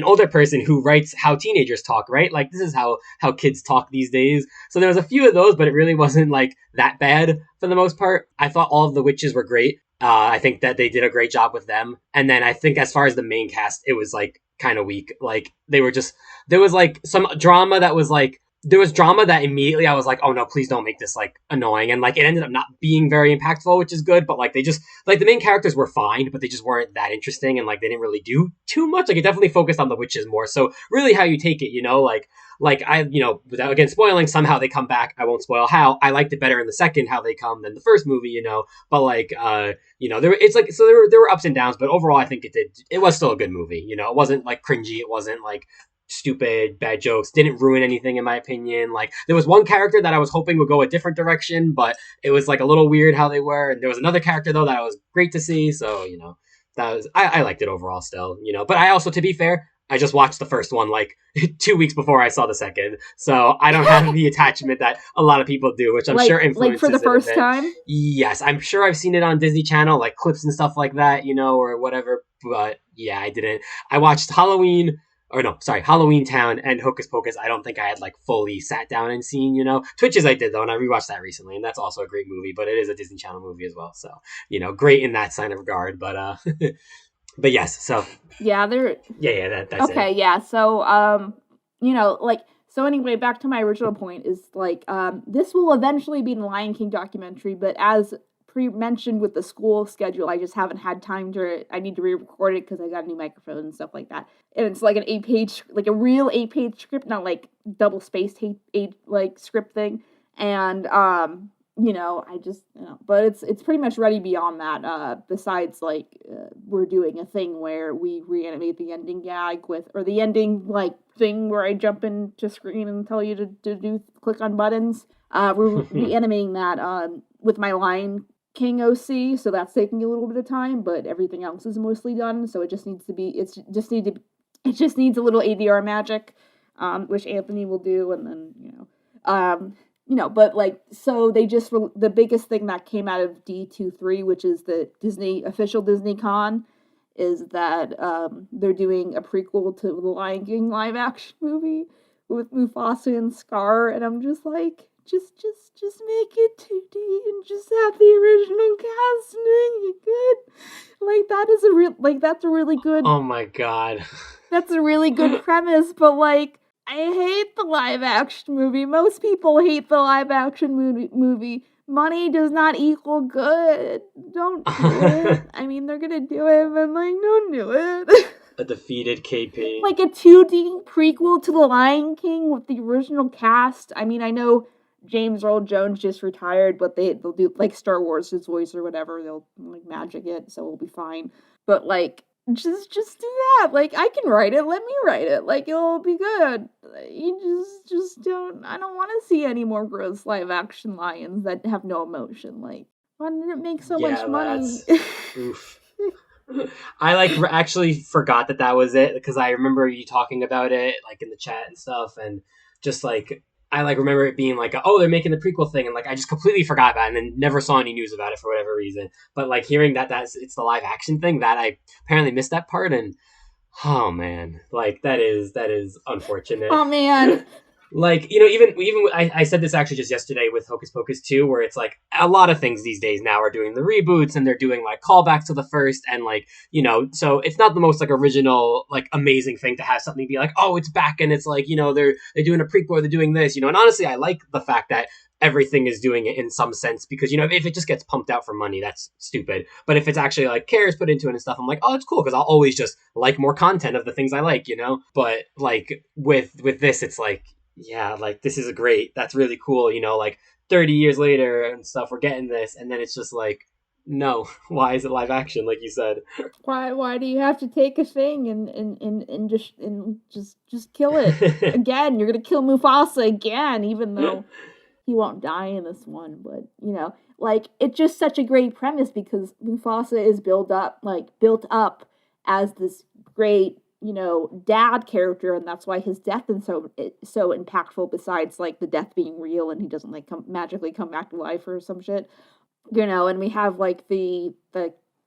older person who writes how teenagers talk, right? This is how kids talk these days. So there was a few of those, but it really wasn't that bad for the most part. I thought all of the witches were great. I think that they did a great job with them. And then I think as far as the main cast, it was kind of weak. They were just, there was some drama that was there was drama that immediately I was oh no, please don't make this annoying. And it ended up not being very impactful, which is good. But they just, the main characters were fine, but they just weren't that interesting. And they didn't really do too much. It definitely focused on the witches more. So really how you take it, I, without again spoiling, somehow they come back. I won't spoil how. I liked it better in the second how they come than the first movie, But there were ups and downs, but overall I think it was still a good movie. It wasn't cringy. It wasn't stupid, bad jokes, didn't ruin anything in my opinion. There was one character that I was hoping would go a different direction, but it was a little weird how they were. And there was another character though that was great to see. So, that was, I liked it overall still, but I also, to be fair, I just watched the first one 2 weeks before I saw the second. So I don't have the attachment that a lot of people do, which I'm sure influences for the first time? Yes, I'm sure I've seen it on Disney Channel, clips and stuff like that, or whatever. But yeah, I didn't. I watched Halloween Town and Hocus Pocus. I don't think I had fully sat down and seen, Twitches I did though, and I rewatched that recently, and that's also a great movie, but it is a Disney Channel movie as well. So, great in that sign of regard, but but yes, so yeah, that's okay, it. Yeah, so so anyway, back to my original point is this will eventually be the Lion King documentary, but as mentioned with the school schedule, I just haven't had time I need to re-record it because I got a new microphone and stuff like that. And it's an 8-page, a real 8-page script, not double spaced script thing. And I just, but it's pretty much ready beyond that. Besides we're doing a thing where we reanimate the ending gag or the ending thing where I jump into screen and tell you to click on buttons. We're reanimating that with my Lion King OC, so that's taking a little bit of time, but everything else is mostly done, so it just needs a little ADR magic, which Anthony will do, and then, but so they just, the biggest thing that came out of D23, which is the official Disney Con, is that they're doing a prequel to the Lion King live action movie with Mufasa and Scar, and I'm just just make it 2D and just have the original cast make it good. That's a really good. Oh my god. That's a really good premise, but I hate the live action movie. Most people hate the live action movie. Money does not equal good. Don't do it. I mean, they're gonna do it, but don't do it. A defeated KP. Like a 2D prequel to The Lion King with the original cast. I mean, I know James Earl Jones just retired, but they'll do like Star Wars' his voice or whatever. They'll like magic it, so we'll be fine. But like, just do that. Like, I can write it. Let me write it. Like, it'll be good. You just don't. I don't want to see any more gross live action lions that have no emotion. Like, why did it make so much money? Oof. I like actually forgot that was it because I remember you talking about it like in the chat and stuff, and just like I like remember it being like, oh, they're making the prequel thing, and like I just completely forgot about it and then never saw any news about it for whatever reason. But like hearing that's it's the live action thing, that I apparently missed that part, and oh man, like that is unfortunate. Oh man. Like, you know, even I said this actually just yesterday with Hocus Pocus 2, where it's like a lot of things these days now are doing the reboots and they're doing like callbacks to the first, and like, you know, so it's not the most like original, like amazing thing to have something be like, oh, it's back, and it's like, you know, they're doing a prequel, or they're doing this, you know, and honestly, I like the fact that everything is doing it in some sense, because, you know, if it just gets pumped out for money, that's stupid. But if it's actually like cares put into it and stuff, I'm like, oh, it's cool, because I'll always just like more content of the things I like, you know. But like with this, it's like, yeah, like this is that's really cool, you know, like 30 years later and stuff, we're getting this, and then it's just like, no, why is it live action, like you said? Why do you have to take a thing and just kill it again? You're gonna kill Mufasa again, even though he won't die in this one. But you know, like, it's just such a great premise because Mufasa is built up as this great, you know, dad character, and that's why his death is so impactful, besides like the death being real and he doesn't like magically come back to life or some shit, you know. And we have like the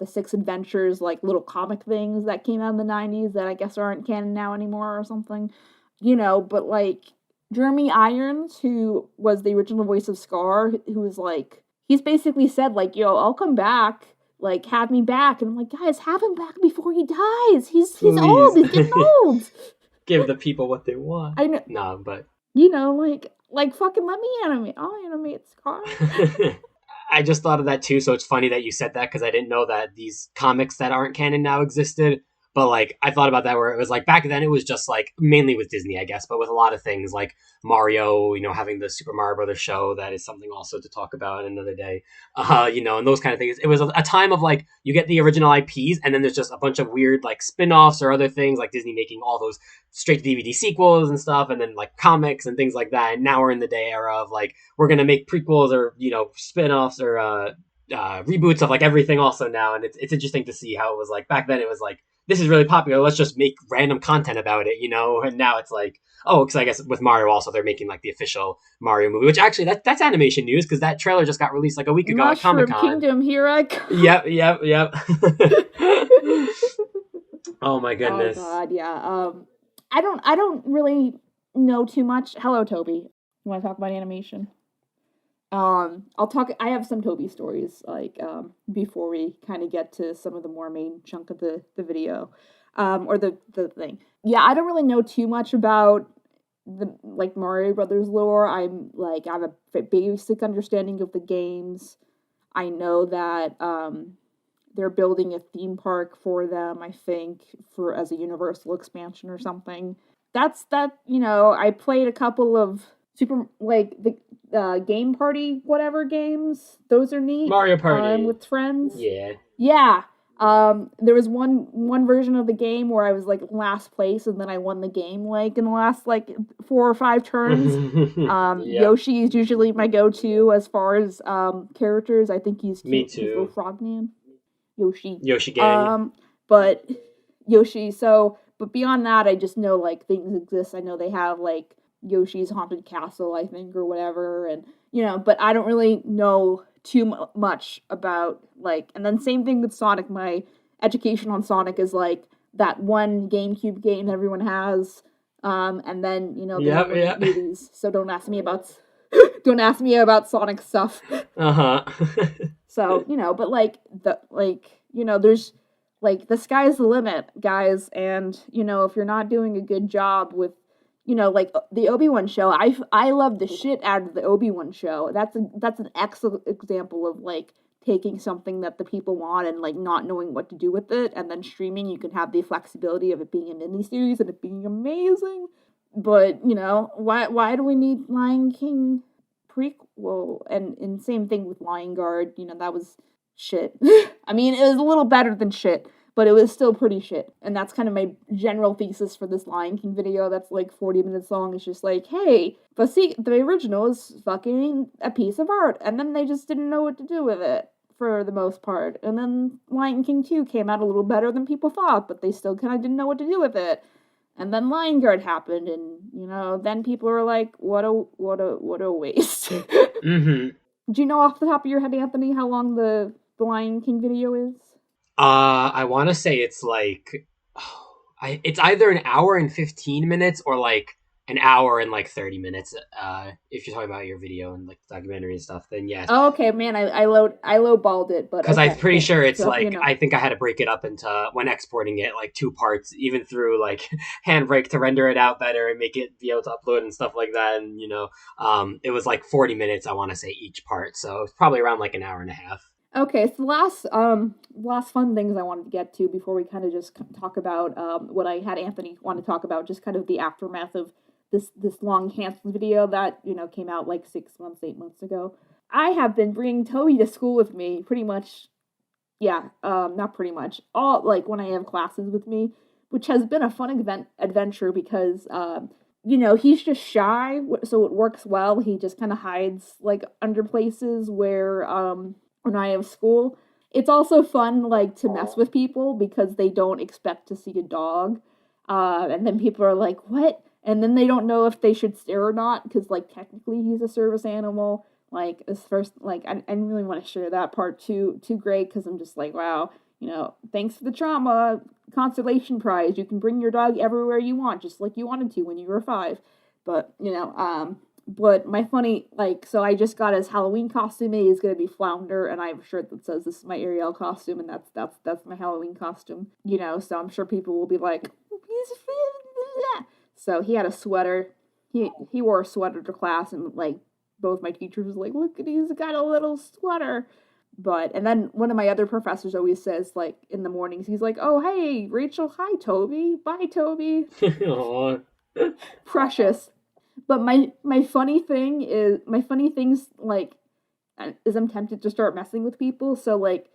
Six Adventures, like little comic things that came out in the 90s that I guess aren't canon now anymore or something, you know. But like Jeremy Irons, who was the original voice of Scar, who was like, he's basically said like, yo, I'll come back, like, have me back. And I'm like, guys, have him back before he dies. He's old. He's getting old. Give the people what they want. I know. No, but you know, like fucking let me animate. I'll animate Scar. I just thought of that too, so it's funny that you said that, because I didn't know that these comics that aren't canon now existed. But like, I thought about that, where it was like back then it was just like mainly with Disney, I guess, but with a lot of things like Mario, you know, having the Super Mario Brothers show, that is something also to talk about another day, you know, and those kind of things. It was a time of like, you get the original IPs, and then there's just a bunch of weird like spin-offs or other things, like Disney making all those straight to DVD sequels and stuff, and then like comics and things like that. And now we're in the day era of like, we're gonna make prequels or, you know, spin-offs or reboots of like everything also now. And it's interesting to see how it was like back then. It was like, this is really popular, let's just make random content about it, you know? And now it's like, oh, because I guess with Mario also, they're making like the official Mario movie, which actually that's animation news, because that trailer just got released like a week ago at Comic-Con. Kingdom, here I come. Yep. Oh my goodness. Oh god, yeah. I don't really know too much. Hello, Toby. You want to talk about animation? I have some Toby stories, like, before we kind of get to some of the more main chunk of the video, or the thing. Yeah, I don't really know too much about the, like, Mario Brothers lore. I have a basic understanding of the games. I know that, they're building a theme park for them, I think, as a Universal expansion or something. You know, I played a couple of the Game Party whatever games. Those are neat. Mario Party with friends. Yeah. There was one version of the game where I was like last place, and then I won the game like in the last like 4 or 5 turns. Yep. Yoshi is usually my go-to as far as characters. I think he's cute. Me too. His little frog man. Yoshi gang. But Yoshi. But beyond that, I just know like things exist. I know they have like Yoshi's Haunted Castle, I think, or whatever, and you know, but I don't really know too much about like. And then same thing with Sonic. My education on Sonic is like that one GameCube game that everyone has, and then you know the movies. So don't ask me about Sonic stuff. So you know, but there's like the sky's the limit, guys, and you know, if you're not doing a good job with, you know, like the Obi-Wan show, I love the shit out of the Obi-Wan show. That's an excellent example of like taking something that the people want and, like, not knowing what to do with it, and then streaming, you can have the flexibility of it being a miniseries and it being amazing. But, you know, why do we need Lion King prequel? And same thing with Lion Guard, you know, that was shit. I mean, it was a little better than shit, but it was still pretty shit. And that's kind of my general thesis for this Lion King video that's like 40 minutes long. It's just like, hey, the original is fucking a piece of art. And then they just didn't know what to do with it for the most part. And then Lion King 2 came out a little better than people thought, but they still kind of didn't know what to do with it. And then Lion Guard happened, and, you know, then people were like, what a waste. Mm-hmm. Do you know off the top of your head, Anthony, how long the Lion King video is? I want to say it's like, it's either an hour and 15 minutes or like an hour and like 30 minutes. If you're talking about your video and like documentary and stuff, then yes. Oh, okay, man, I lowballed it, but because okay, I'm pretty sure it's so, like, you know. I think I had to break it up into, when exporting it, like 2 parts, even through like Handbrake to render it out better and make it be able to upload and stuff like that. And, you know, it was like 40 minutes, I want to say, each part. So it's probably around like an hour and a half. Okay, so last fun things I wanted to get to before we kind of just talk about what I had Anthony want to talk about, just kind of the aftermath of this long canceled video that, you know, came out like 8 months ago. I have been bringing Toby to school with me pretty much, not pretty much, all, like, when I have classes with me, which has been a fun adventure because, you know, he's just shy, so it works well. He just kind of hides, like, under places where, when I have school. It's also fun, like, to mess with people because they don't expect to see a dog. And then people are like, what? And then they don't know if they should stare or not because, like, technically he's a service animal. Like, this first, like, I didn't really want to share that part too great because I'm just like, wow, you know, thanks for the trauma consolation prize. You can bring your dog everywhere you want, just like you wanted to when you were 5. But, you know, but my funny, like, so I just got his Halloween costume. He's gonna be Flounder, and I have a shirt that says this is my Ariel costume, and that's my Halloween costume. You know, so I'm sure people will be like, so he had a sweater. He wore a sweater to class, and like both my teachers were like, look, he's got a little sweater. But, and then one of my other professors always says, like, in the mornings, he's like, oh, hey, Rachel, hi, Toby. Bye, Toby. Aww. Precious. But my funny things, like, is I'm tempted to start messing with people. So, like,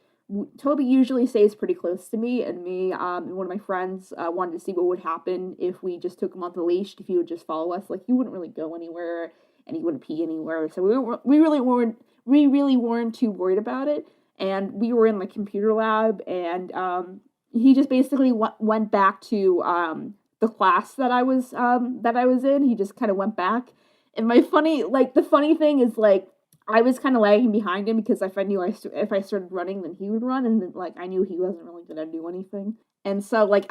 Toby usually stays pretty close to me, and and one of my friends wanted to see what would happen if we just took him off the leash, if he would just follow us. Like, he wouldn't really go anywhere, and he wouldn't pee anywhere. So we really weren't too worried about it. And we were in the computer lab, and he just basically went back to the class that I was in. He just kind of went back. And the funny thing is, like, I was kind of lagging behind him because if I started running, then he would run, and then, like, I knew he wasn't really gonna do anything. And so, like,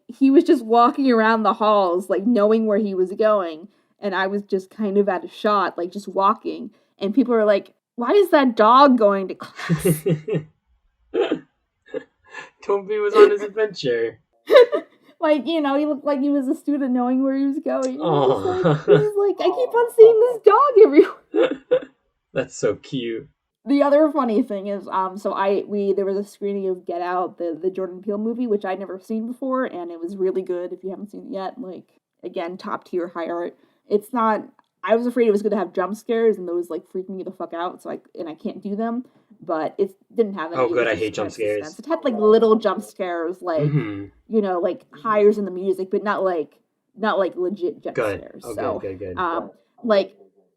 he was just walking around the halls, like, knowing where he was going, and I was just kind of at a shot, like, just walking, and people are like, why is that dog going to class? Toby was on his adventure. Like, you know, he looked like he was a student knowing where he was going. Aww. He was like, I keep on seeing this dog everywhere. That's so cute. The other funny thing is, there was a screening of Get Out, the Jordan Peele movie, which I'd never seen before, and it was really good. If you haven't seen it yet, like, again, top tier, high art. It's not. I was afraid it was going to have jump scares, and those, like, freaked me the fuck out. So I can't do them. But it didn't have any. Oh, good! I hate jump scares. It had, like, little jump scares, like, mm-hmm. you know, like, hires in the music, but not like legit jump good. scares. Oh, so, good.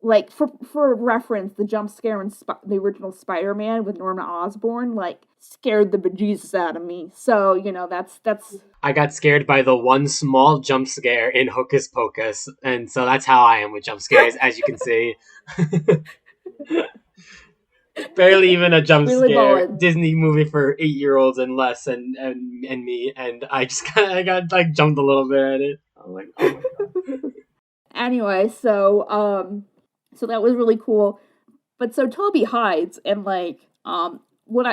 Like for reference, the jump scare in the original Spider-Man with Norman Osborn, like, scared the bejesus out of me. So, you know, that's. I got scared by the one small jump scare in Hocus Pocus, and so that's how I am with jump scares, as you can see. Barely even a jump really scare. bold. Disney movie for 8-year-olds and less, and me, and I just I got, like, jumped a little bit at it. I'm like, oh my god. Anyway, so that was really cool. But so Toby hides, and, like, what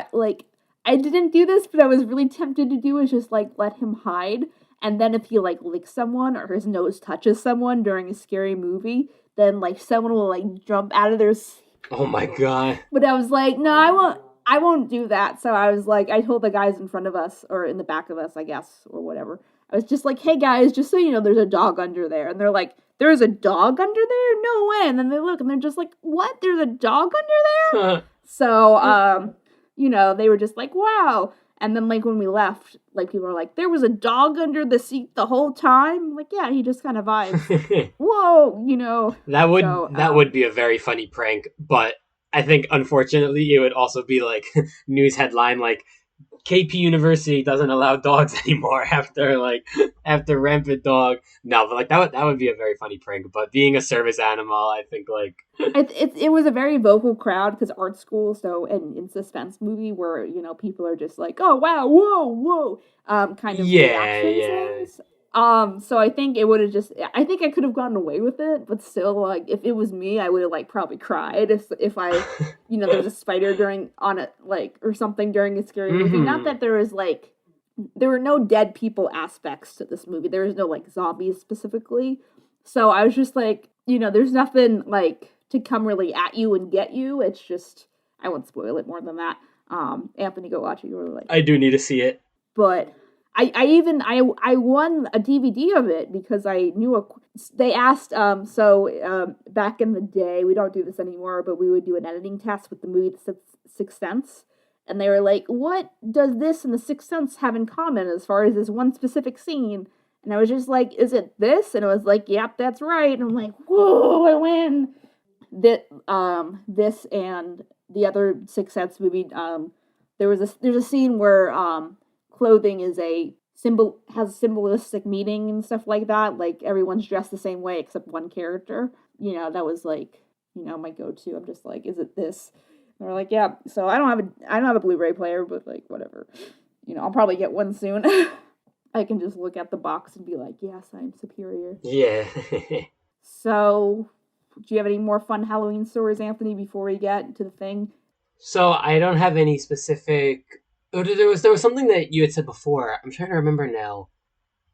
I didn't do this, but I was really tempted to do is just, like, let him hide, and then if he, like, licks someone or his nose touches someone during a scary movie, then, like, someone will, like, jump out of their seat. Oh my god. But I was like, no, I won't do that. So I was like, I told the guys in front of us, or in the back of us, I guess, or whatever. I was just like, hey guys, just so you know, there's a dog under there. And they're like, there's a dog under there? No way. And then they look and they're just like, what? There's a dog under there? So, they were just like, wow. And then, like, when we left, like, people were like, there was a dog under the seat the whole time? I'm like, yeah, he just kind of vibes. Whoa, That would be a very funny prank, but I think, unfortunately, it would also be, like, news headline, like, KP University doesn't allow dogs anymore after rampant dog. No, but like that would be a very funny prank. But being a service animal, I think like it was a very vocal crowd because art school. So and in suspense movie where people are just like, oh wow, whoa, kind of reaction things. So I think it would have I think I could have gotten away with it, but still, like, if it was me, I would have, like, probably cried if I, there was a spider or something during a scary movie. Not that there was, like, there were no dead people aspects to this movie. There was no, like, zombies specifically. So I was just like, there's nothing, like, to come really at you and get you. It's just, I won't spoil it more than that. Anthony, go watch it. You were like, I do need to see it. But I won a DVD of it because I knew they asked, back in the day, we don't do this anymore, but we would do an editing test with the movie The Sixth Sense. And they were like, what does this and The Sixth Sense have in common as far as this one specific scene? And I was just like, is it this? And it was like, yep, that's right. And I'm like, whoa, I win. This and the other Sixth Sense movie, there's a scene where, clothing is has symbolistic meaning and stuff like that. Like, everyone's dressed the same way except one character. That was like, my go-to. I'm just like, is it this? And they're like, yeah. So I don't have a Blu-ray player, but like, whatever. I'll probably get one soon. I can just look at the box and be like, yes, I'm superior. Yeah. So, do you have any more fun Halloween stories, Anthony, before we get to the thing? So I don't have any specific. Oh, there was something that you had said before. I'm trying to remember now.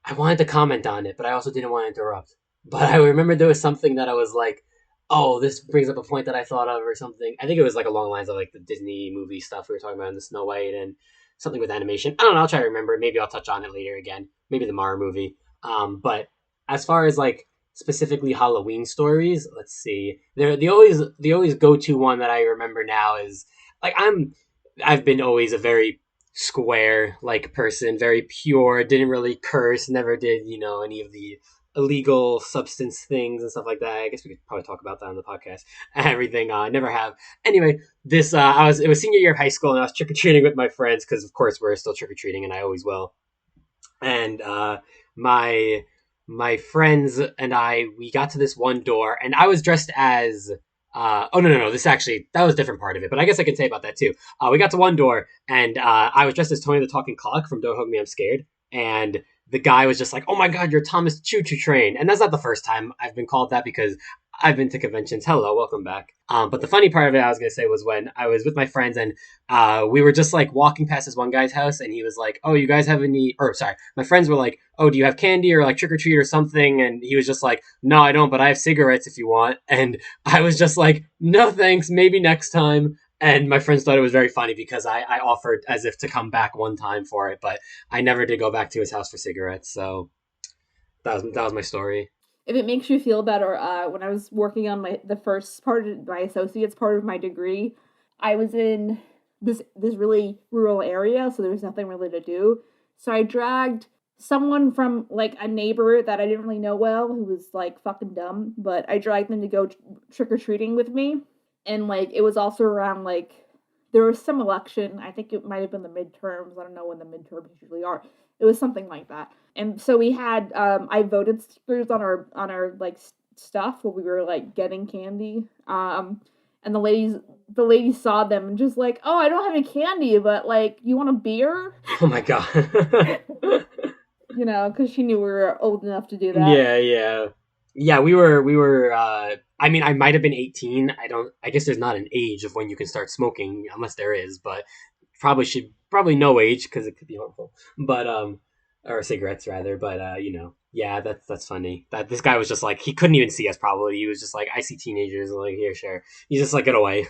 I wanted to comment on it, but I also didn't want to interrupt. But I remember there was something that I was like, oh, this brings up a point that I thought of or something. I think it was like along the lines of like the Disney movie stuff we were talking about in the Snow White and something with animation. I don't know. I'll try to remember. Maybe I'll touch on it later again. Maybe the Mara movie. But as far as like specifically Halloween stories, let's see. The always go-to one that I remember now is like I've been always a very square like person, very pure, didn't really curse, never did any of the illegal substance things and stuff like that. I guess we could probably talk about that on the podcast and everything. Never have. Anyway, this it was senior year of high school and I was trick-or-treating with my friends because of course we're still trick-or-treating and I always will. And my friends and we got to this one door and I was dressed as no. That was a different part of it, but I guess I can say about that too. We got to one door, and I was dressed as Tony the Talking Clock from Don't Hug Me, I'm Scared. And the guy was just like, oh my god, you're Thomas Choo Choo Train. And that's not the first time I've been called that because I've been to conventions. Hello, welcome back. But the funny part of it I was going to say was when I was with my friends and we were just like walking past this one guy's house and he was like, oh, you guys have my friends were like, oh, do you have candy or like trick or treat or something? And he was just like, no, I don't, but I have cigarettes if you want. And I was just like, no, thanks. Maybe next time. And my friends thought it was very funny because I offered as if to come back one time for it, but I never did go back to his house for cigarettes. So that was my story. If it makes you feel better, when I was working on the first part of my associate's part of my degree, I was in this really rural area, so there was nothing really to do. So I dragged someone from like a neighbor that I didn't really know well, who was like fucking dumb, but I dragged them to go trick-or-treating with me. And like it was also around like there was some election. I think it might have been the midterms. I don't know when the midterms usually are. It was something like that. And so we had I voted stickers on our like stuff while we were like getting candy. And the ladies saw them and just like, oh, I don't have any candy, but like, you want a beer? Oh my god. Because she knew we were old enough to do that. Yeah, we were I mean, I might have been 18. I guess there's not an age of when you can start smoking unless there is, but probably no age because it could be harmful. But or cigarettes rather, but yeah, that's funny. That this guy was just like, he couldn't even see us probably. He was just like, I see teenagers, like, here, sure. He's just like, get away.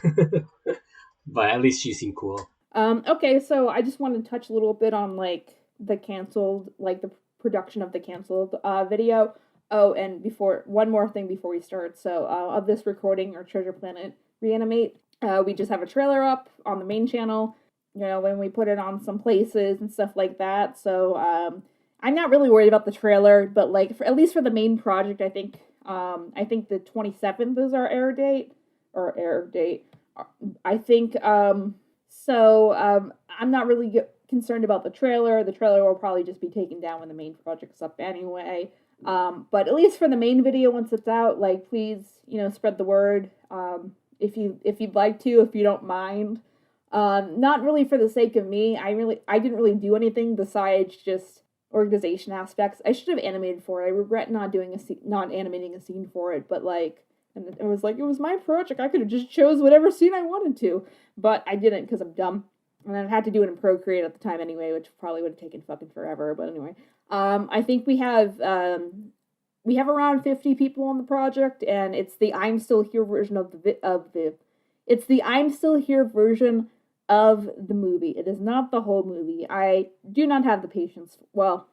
But at least she seemed cool. Okay, so I just wanted to touch a little bit on like the canceled, like the production of the canceled video. Oh, and before one more thing before we start. So of this recording or Treasure Planet Reanimate, we just have a trailer up on the main channel. You know, when we put it on some places and stuff like that. So I'm not really worried about the trailer, but like at least for the main project, I think the 27th is our air date or air date. I think I'm not really concerned about the trailer. The trailer will probably just be taken down when the main project's up anyway. But at least for the main video, once it's out, like please, spread the word. If you'd like to, if you don't mind. Not really for the sake of me. I didn't really do anything besides just organization aspects. I should have animated for it. I regret not animating a scene for it. But like, and it was my project. I could have just chose whatever scene I wanted to, but I didn't because I'm dumb. And I had to do it in Procreate at the time anyway, which probably would have taken fucking forever. But anyway, I think we have around 50 people on the project, and it's the I'm Still Here version it's the I'm Still Here version of the movie. It is not the whole movie. I do not have the patience. Well,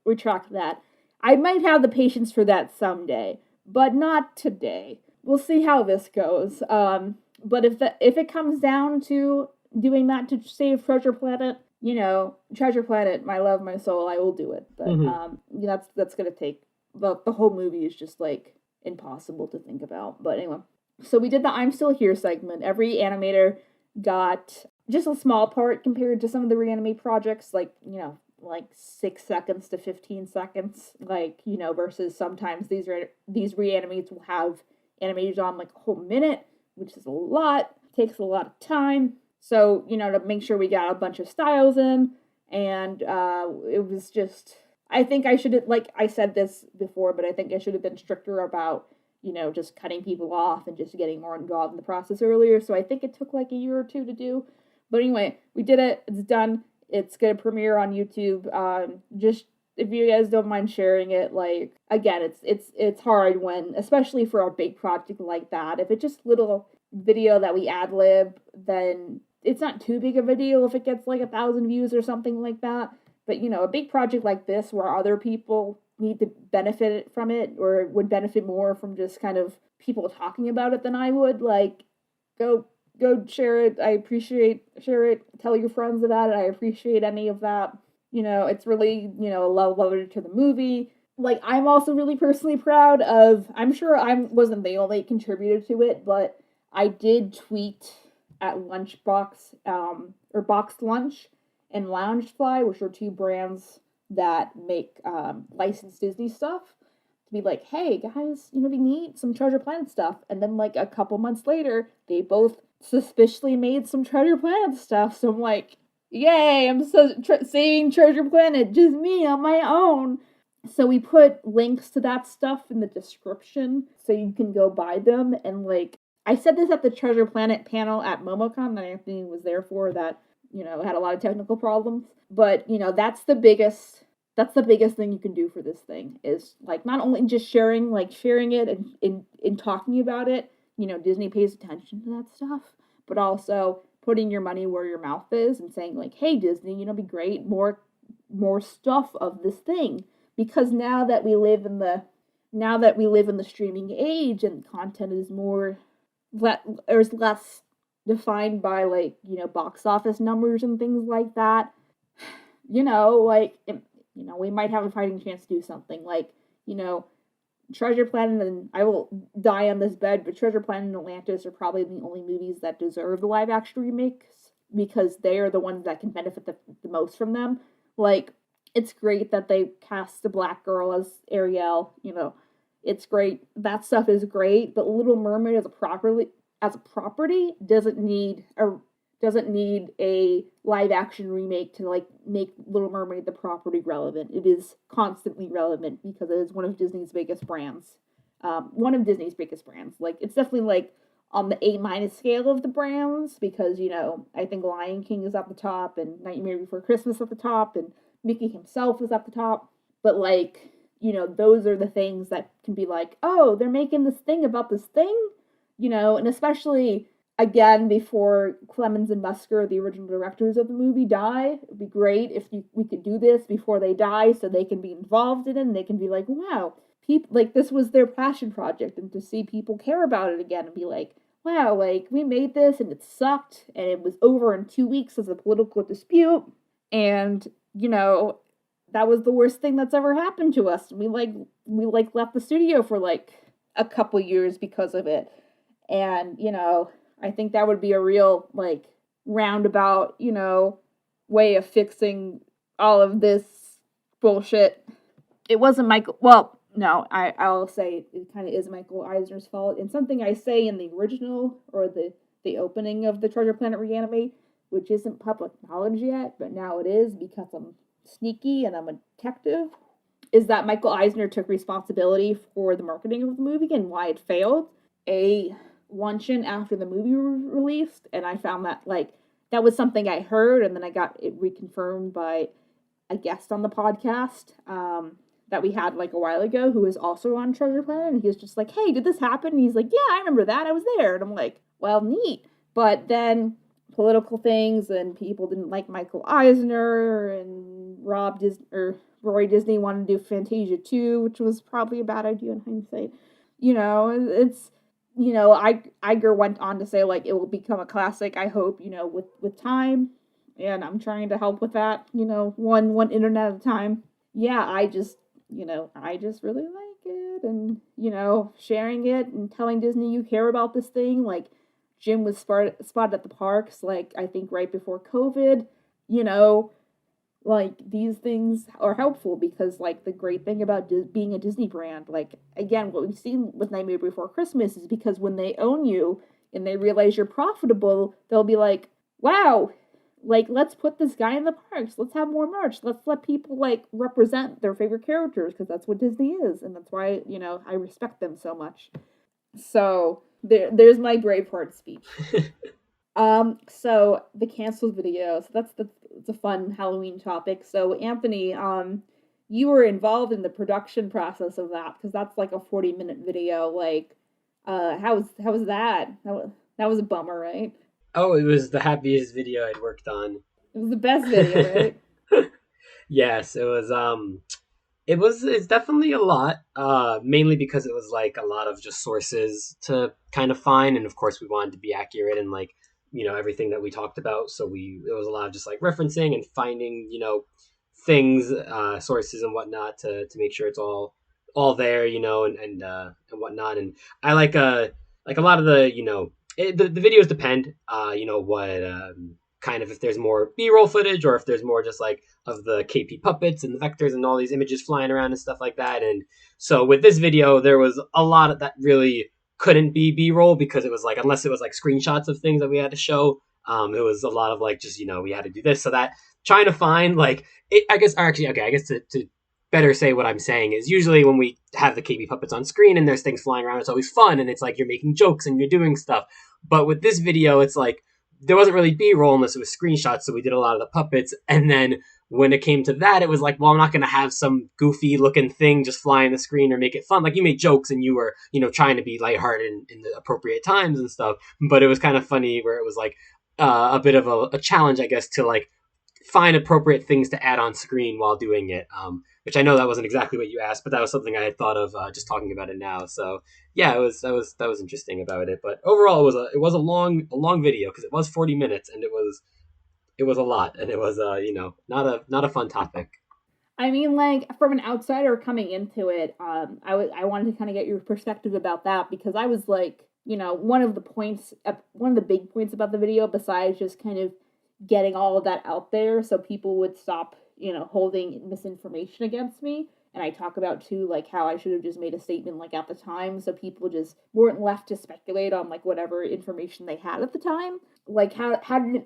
retract that. I might have the patience for that someday, but not today. We'll see how this goes. But if it comes down to doing that to save Treasure Planet, Treasure Planet, my love, my soul, I will do it. But that's gonna take the whole movie is just like impossible to think about. But anyway, so we did the I'm Still Here segment. Every animator got just a small part compared to some of the Reanimate projects, like 6 seconds to 15 seconds, versus sometimes these Reanimates will have animators on like a whole minute, which is a lot, takes a lot of time. So, to make sure we got a bunch of styles in, and it was just, I think I should have, like I said this before, but I think I should have been stricter about, just cutting people off and just getting more involved in the process earlier. So I think it took like a year or two to do. But anyway, we did it. It's done. It's going to premiere on YouTube. Just if you guys don't mind sharing it, like, again, it's hard when, especially for a big project like that, if it's just little video that we ad-lib, then it's not too big of a deal if it gets like 1,000 views or something like that. But, a big project like this where other people need to benefit from it or would benefit more from just kind of people talking about it than I would, like, go share it. Share it. Tell your friends about it. I appreciate any of that. It's really, a love letter to the movie. Like, I'm also really personally proud of, I'm sure I wasn't the only contributor to it, but I did tweet at Lunchbox, or Boxed Lunch and Loungefly, which are two brands that make licensed Disney stuff, to be like, hey guys, we need some Treasure Planet stuff. And then like a couple months later, they both suspiciously made some Treasure Planet stuff. So I'm like, yay, I'm saving Treasure Planet, just me on my own. So we put links to that stuff in the description so you can go buy them. And like, I said this at the Treasure Planet panel at MomoCon that Anthony was there for, that, had a lot of technical problems. But, that's the biggest thing you can do for this thing, is like not only just sharing it and in talking about it, Disney pays attention to that stuff, but also putting your money where your mouth is and saying like, hey Disney, be great, more stuff of this thing. Because now that we live in the streaming age and content is there's less defined by like, box office numbers and things like that, we might have a fighting chance to do something like, Treasure Planet, and I will die on this bed, but Treasure Planet and Atlantis are probably the only movies that deserve the live action remakes, because they are the ones that can benefit the most from them. Like, it's great that they cast the black girl as Ariel, it's great. That stuff is great, but Little Mermaid as a property doesn't need a live action remake to like make Little Mermaid the property relevant. It is constantly relevant because it is one of Disney's biggest brands. Like, it's definitely like on the A- scale of the brands, because I think Lion King is at the top, and Nightmare Before Christmas at the top, and Mickey himself is at the top. But like, those are the things that can be like, oh, they're making this thing about this thing, and especially, again, before Clemens and Musker, the original directors of the movie, die. It'd be great if we could do this before they die, so they can be involved in it, and they can be like, wow, people, like, this was their passion project, and to see people care about it again and be like, wow, like, we made this and it sucked, and it was over in 2 weeks as a political dispute, and, you know, that was the worst thing that's ever happened to us. We left the studio for like a couple years because of it. And, you know, I think that would be a real, like, roundabout, you know, way of fixing all of this bullshit. It wasn't Michael, well, no, I'll say it kind of is Michael Eisner's fault. And something I say in the original, or the opening of the Treasure Planet Reanimate, which isn't public knowledge yet, but now it is because I'm sneaky and I'm a detective, is that Michael Eisner took responsibility for the marketing of the movie and why it failed. A luncheon after the movie was released, and I found that, like, that was something I heard, and then I got it reconfirmed by a guest on the podcast that we had like a while ago, who was also on Treasure Planet, and he was just like, hey, did this happen? And he's like, yeah, I remember that, I was there. And I'm like, well, neat. But then political things, and people didn't like Michael Eisner, and Roy Disney wanted to do Fantasia 2, which was probably a bad idea in hindsight. You know, it's, you know, Iger went on to say, like, it will become a classic, I hope, you know, with time, and I'm trying to help with that, you know, one internet at a time. Yeah, I just really like it, and, you know, sharing it and telling Disney you care about this thing, like, Jim was spotted at the parks, like, I think right before COVID, you know, like, these things are helpful because, like, the great thing about being a Disney brand, like, again, what we've seen with Nightmare Before Christmas is because when they own you and they realize you're profitable, they'll be like, wow, like, let's put this guy in the parks, let's have more merch, let's let people, like, represent their favorite characters, because that's what Disney is, and that's why, you know, I respect them so much. So there's my Braveheart speech. So the canceled video. So it's a fun Halloween topic. So Anthony, you were involved in the production process of that, because that's like a 40-minute video. Like, how was that? That was a bummer, right? Oh, it was the happiest video I'd worked on. It was the best video, right? Yes, it was. It's definitely a lot, mainly because it was like a lot of just sources to kind of find, and of course we wanted to be accurate and, like, you know, everything that we talked about, so it was a lot of just like referencing and finding, you know, things, sources and whatnot to make sure it's all there, you know, and whatnot. And I like a lot of the, you know, the videos depend, you know, what kind of, if there's more B-roll footage, or if there's more just like of the KP puppets and the vectors and all these images flying around and stuff like that. And so with this video, there was a lot of that really couldn't be B-roll, because it was like, unless it was like screenshots of things that we had to show, it was a lot of like, just, you know, we had to do this. So that trying to find like it, I guess to better say what I'm saying is, usually when we have the KB puppets on screen and there's things flying around, it's always fun, and it's like you're making jokes and you're doing stuff. But with this video, it's like there wasn't really B-roll unless it was screenshots, so we did a lot of the puppets. And then when it came to that, it was like, well, I'm not going to have some goofy looking thing just fly on the screen or make it fun. Like, you made jokes and you were, you know, trying to be lighthearted in the appropriate times and stuff. But it was kind of funny where it was like a bit of a challenge, I guess, to like find appropriate things to add on screen while doing it. Which I know that wasn't exactly what you asked, but that was something I had thought of just talking about it now. So yeah, that was interesting about it. But overall, it was a long video, because it was 40 minutes, and it was a lot, and it was you know, not a fun topic. I mean, like, from an outsider coming into it, I wanted to kind of get your perspective about that, because I was like, you know, one of the big points about the video, besides just kind of getting all of that out there so people would stop, you know, holding misinformation against me. And I talk about too, like, how I should have just made a statement, like, at the time, so people just weren't left to speculate on, like, whatever information they had at the time. Like, how did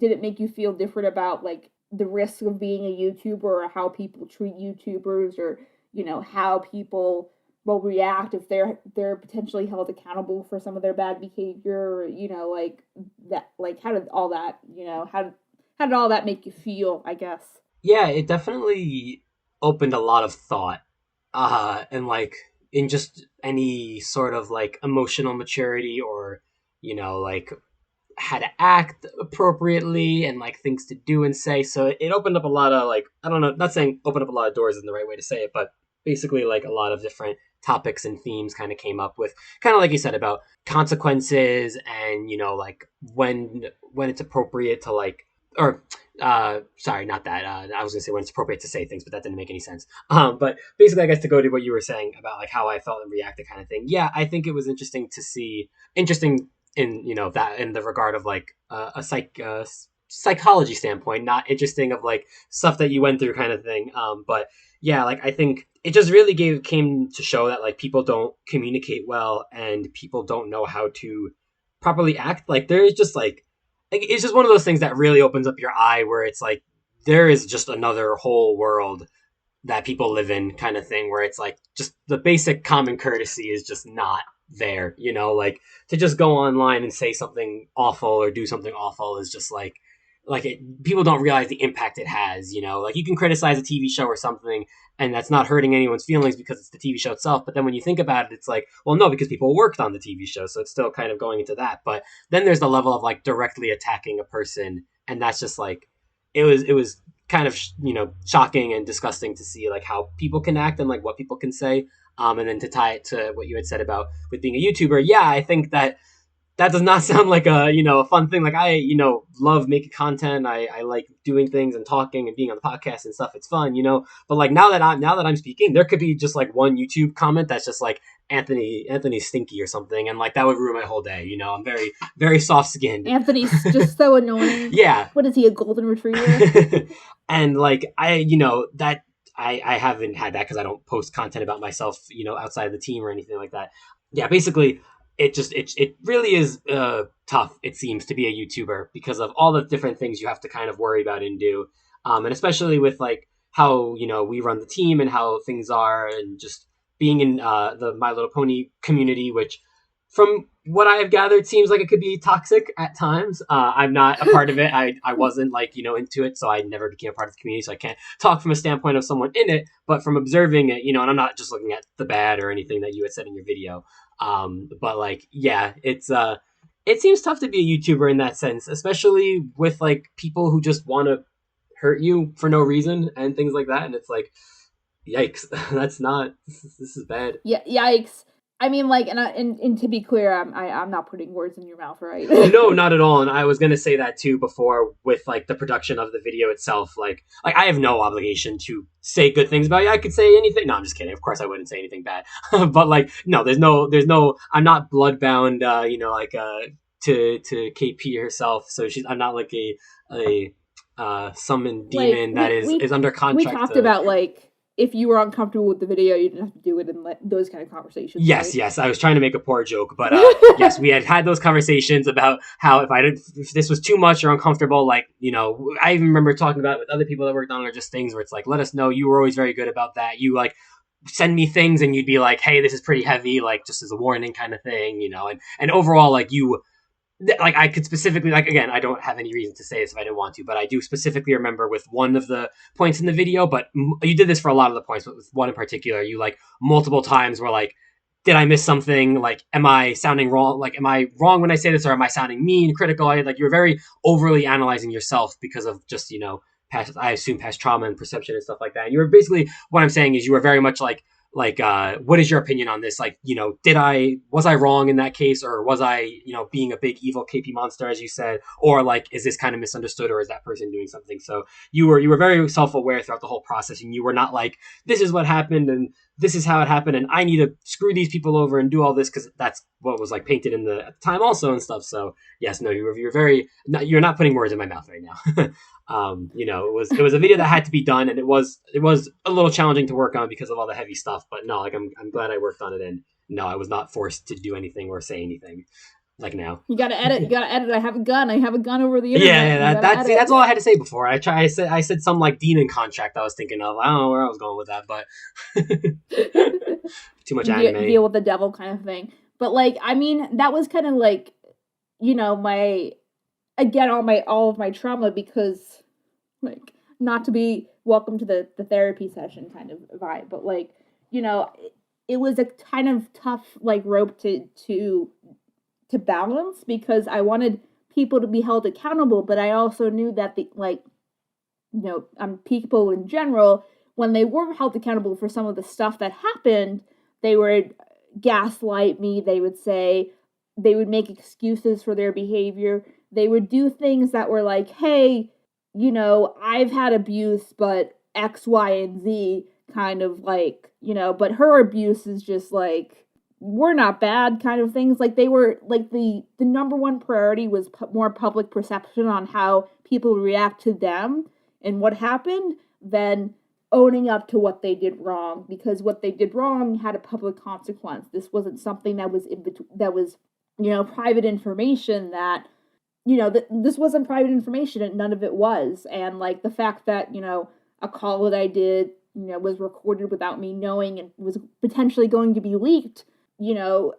it make you feel different about, like, the risk of being a YouTuber, or how people treat YouTubers, or, you know, how people will react if they're potentially held accountable for some of their bad behavior, or, you know, like, that, like, how did all that, you know, how did all that make you feel, I guess? Yeah, it definitely opened a lot of thought, and like in just any sort of like emotional maturity, or, you know, like how to act appropriately and like things to do and say. So it opened up a lot of like, I don't know, not saying open up a lot of doors isn't the right way to say it, but basically like a lot of different topics and themes kind of came up with, kind of like you said, about consequences and, you know, like when it's appropriate to like, or sorry, not that, I was gonna say when it's appropriate to say things, but that didn't make any sense. But basically, I guess to go to what you were saying about like how I felt and reacted kind of thing, yeah, I think it was interesting in, you know, that in the regard of like a psychology standpoint, not interesting of like stuff that you went through kind of thing. But yeah, like I think it just really came to show that like people don't communicate well and people don't know how to properly act. Like there's just like it's just one of those things that really opens up your eye, where it's like there is just another whole world that people live in kind of thing, where it's like just the basic common courtesy is just not there, you know, like to just go online and say something awful or do something awful is just people don't realize the impact it has, you know, like you can criticize a TV show or something and that's not hurting anyone's feelings because it's the TV show itself. But then when you think about it, it's like, well, no, because people worked on the TV show. So it's still kind of going into that. But then there's the level of like directly attacking a person. And that's just like, it was kind of, you know, shocking and disgusting to see like how people can act and like what people can say. And then to tie it to what you had said about with being a YouTuber, yeah, I think that does not sound like a, you know, a fun thing. Like I, you know, love making content. I like doing things and talking and being on the podcast and stuff. It's fun, you know. But like now that I'm speaking, there could be just like one YouTube comment that's just like Anthony's stinky or something, and like that would ruin my whole day. You know, I'm very very soft skinned. Anthony's just so annoying. Yeah. What is he, a golden retriever? And like you know, that I haven't had that because I don't post content about myself, you know, outside of the team or anything like that. Yeah, basically it really is tough, it seems, to be a YouTuber because of all the different things you have to kind of worry about and do, and especially with like how, you know, we run the team and how things are, and just being in the My Little Pony community, which from what I have gathered seems like it could be toxic at times. I'm not a part of it. I wasn't like, you know, into it, so I never became a part of the community, so I can't talk from a standpoint of someone in it, but from observing it, you know, and I'm not just looking at the bad or anything that you had said in your video. But like, yeah, it seems tough to be a YouTuber in that sense, especially with like people who just want to hurt you for no reason and things like that. And it's like, yikes, this is bad. Yeah, yikes. I mean, like, and to be clear, I'm not putting words in your mouth, right? No, not at all. And I was gonna say that too before with like the production of the video itself. Like I have no obligation to say good things about you. I could say anything. No, I'm just kidding. Of course, I wouldn't say anything bad. But like, no, there's no. I'm not bloodbound. You know, like to KP herself. So I'm not like a summoned demon like, that is under contract. We talked about like, if you were uncomfortable with the video, you didn't have to do it and let those kind of conversations. Yes, right? yes. I was trying to make a poor joke, but yes, we had those conversations about how if this was too much or uncomfortable, like, you know, I even remember talking about it with other people that worked on it, or just things where it's like, let us know. You were always very good about that. You like send me things and you'd be like, hey, this is pretty heavy, like just as a warning kind of thing, you know, and overall, like like I could specifically, like, again, I don't have any reason to say this if I didn't want to, but I do specifically remember with one of the points in the video, but you did this for a lot of the points, but with one in particular, you like multiple times were like, did I miss something? Like, am I sounding wrong? Like, am I wrong when I say this, or am I sounding mean, critical? Like, you're very overly analyzing yourself because of just, you know, I assume past trauma and perception and stuff like that. And you were basically, what I'm saying is you were very much like, what is your opinion on this? Like, you know, was I wrong in that case, or was I, you know, being a big evil KP monster, as you said, or like, is this kind of misunderstood, or is that person doing something? So you were very self-aware throughout the whole process, and you were not like, this is what happened and this is how it happened, and I need to screw these people over and do all this because that's what was like painted at the time also and stuff. So yes, no, you're very, you're not putting words in my mouth right now. You know, it was a video that had to be done, and it was a little challenging to work on because of all the heavy stuff. But no, like I'm glad I worked on it, and no, I was not forced to do anything or say anything. Like now, you gotta edit. I have a gun. I have a gun over the internet. Yeah, that's all I had to say before. I said some like demon contract I was thinking of. I don't know where I was going with that, but too much anime. Deal with the devil kind of thing. But like, I mean, that was kind of like, you know, all of my trauma, because like, not to be welcome to the therapy session kind of vibe, but like, you know, it was a kind of tough like rope to balance, because I wanted people to be held accountable, but I also knew that people in general, when they were held accountable for some of the stuff that happened, they would gaslight me. They would make excuses for their behavior. They would do things that were like, hey, I've had abuse, but X, Y, and Z kind of like, but her abuse is just like, we're not bad kind of things. Like they were like the number one priority was more public perception on how people react to them and what happened than owning up to what they did wrong, because what they did wrong had a public consequence. This wasn't something that was private information that, this wasn't private information and none of it was. And like the fact that, a call that I did, was recorded without me knowing and was potentially going to be leaked,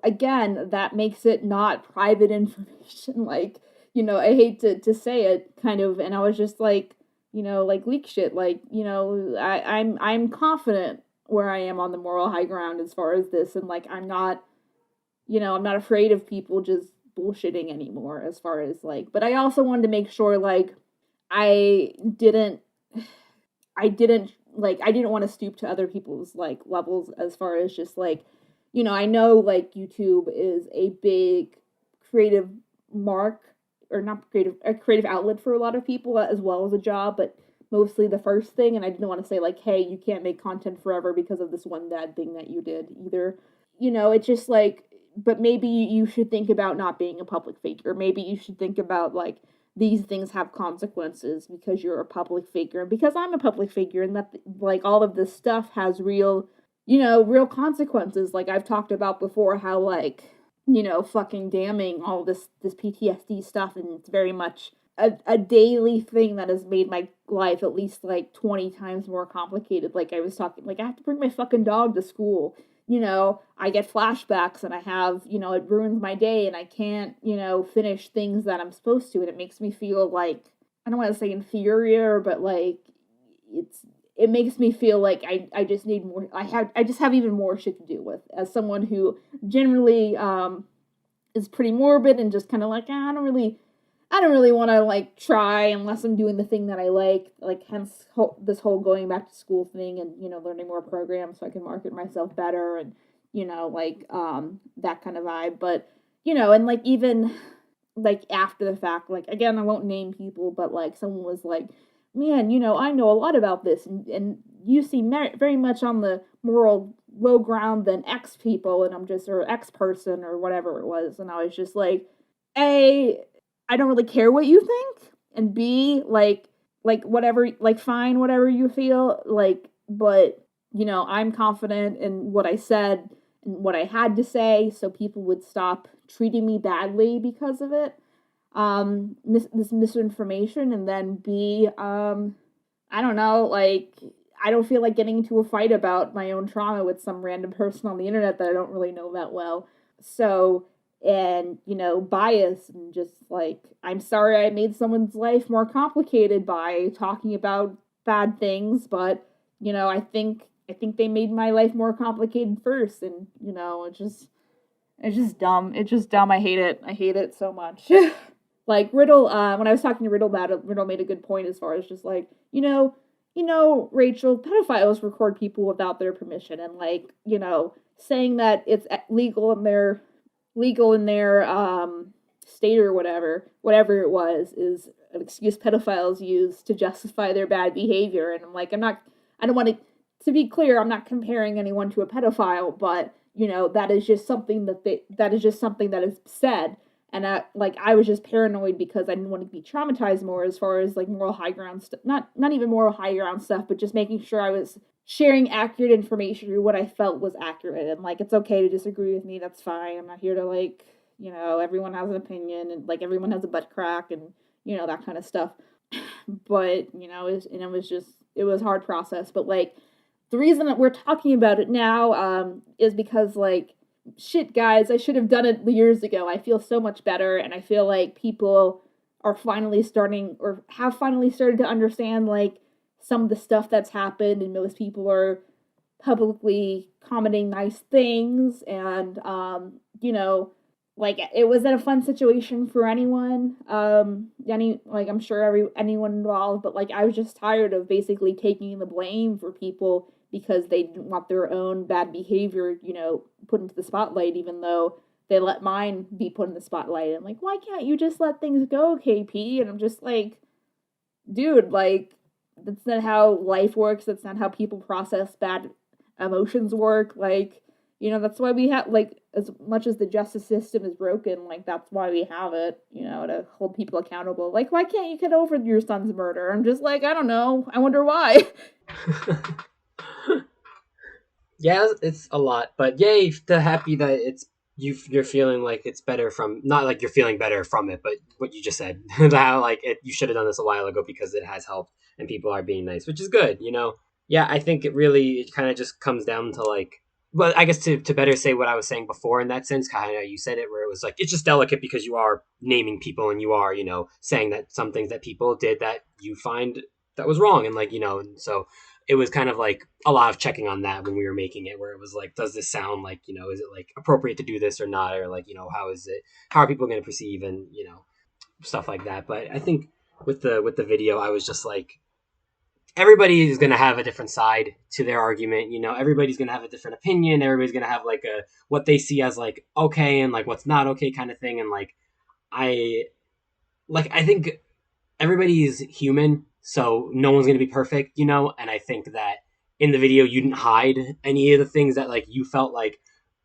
again, that makes it not private information. Like, I hate to say it kind of, and I was just like, like leak shit. Like, I'm confident where I am on the moral high ground as far as this. And like, I'm not afraid of people just bullshitting anymore as far as like, but I also wanted to make sure like, I didn't want to stoop to other people's like levels as far as just like, I know like YouTube is a big creative a creative outlet for a lot of people as well as a job, but mostly the first thing. And I didn't want to say like, hey, you can't make content forever because of this one bad thing that you did either. It's just like, but maybe you should think about not being a public figure. Maybe you should think about like, these things have consequences because you're a public figure and because I'm a public figure, and that like all of this stuff has real consequences. Like I've talked about before how like, fucking damning all this PTSD stuff, and it's very much a daily thing that has made my life at least like 20 times more complicated. Like I was talking, like I have to bring my fucking dog to school. I get flashbacks and I have, it ruins my day and I can't, finish things that I'm supposed to. And it makes me feel like, I don't want to say inferior, but like, it makes me feel like I just need more, I just have even more shit to deal with as someone who generally, is pretty morbid and just kind of like, I don't really want to like try unless I'm doing the thing that I like hence this whole going back to school thing and, learning more programs so I can market myself better and, that kind of vibe. But, and like even like after the fact, like again, I won't name people, but like someone was like, man, I know a lot about this and you seem very much on the moral low ground than X people, and I'm just, or X person or whatever it was. And I was just like, A, I don't really care what you think, and B, like whatever, like fine, whatever you feel, like, but, I'm confident in what I said and what I had to say, so people would stop treating me badly because of it, this misinformation, and then B, I don't know, like, I don't feel like getting into a fight about my own trauma with some random person on the internet that I don't really know that well, so, and, bias, and just, like, I'm sorry I made someone's life more complicated by talking about bad things, but, I think they made my life more complicated first, and, it's just dumb. It's just dumb. I hate it so much. Like, Riddle, when I was talking to Riddle about it, Riddle made a good point as far as just, like, Rachel, pedophiles record people without their permission, and, like, saying that it's legal in their state or whatever it was, is an excuse pedophiles use to justify their bad behavior. And I'm like, I don't want to be clear, I'm not comparing anyone to a pedophile, but, that is just something that is said. And I was just paranoid because I didn't want to be traumatized more as far as like moral high ground stuff, not even moral high ground stuff, but just making sure I was sharing accurate information or what I felt was accurate. And like, it's okay to disagree with me. That's fine. I'm not here to like, everyone has an opinion and like everyone has a butt crack and, that kind of stuff. But, it was a hard process. But like, the reason that we're talking about it now, is because like, shit, guys, I should have done it years ago. I feel so much better, and I feel like people are finally starting, or have finally started to understand, like, some of the stuff that's happened, and most people are publicly commenting nice things, and, like it wasn't a fun situation for anyone. I'm sure anyone involved, but like I was just tired of basically taking the blame for people because they didn't want their own bad behavior, put into the spotlight, even though they let mine be put in the spotlight. And like, why can't you just let things go, KP? And I'm just like, dude, like that's not how life works. That's not how people process bad emotions work. Like, that's why we have, like, as much as the justice system is broken, like, that's why we have it, to hold people accountable. Like, why can't you get over your son's murder? I'm just like, I don't know. I wonder why. Yeah, it's a lot, but yay, happy that you're feeling like it's better from, not like you're feeling better from it, but what you just said, how like you should have done this a while ago because it has helped and people are being nice, which is good. Yeah, I think it kind of just comes down to like, well, I guess to better say what I was saying before in that sense, kind of you said it where it was like it's just delicate because you are naming people and you are saying that some things that people did that you find that was wrong, and like and so it was kind of like a lot of checking on that when we were making it, where it was like, does this sound like is it like appropriate to do this or not, or like how are people going to perceive, and stuff like that. But I think with the video, I was just like, everybody is going to have a different side to their argument. Everybody's going to have a different opinion. Everybody's going to have like a what they see as like okay and like what's not okay kind of thing. And like I I think everybody is human, so no one's going to be perfect, and I think that in the video you didn't hide any of the things that like you felt like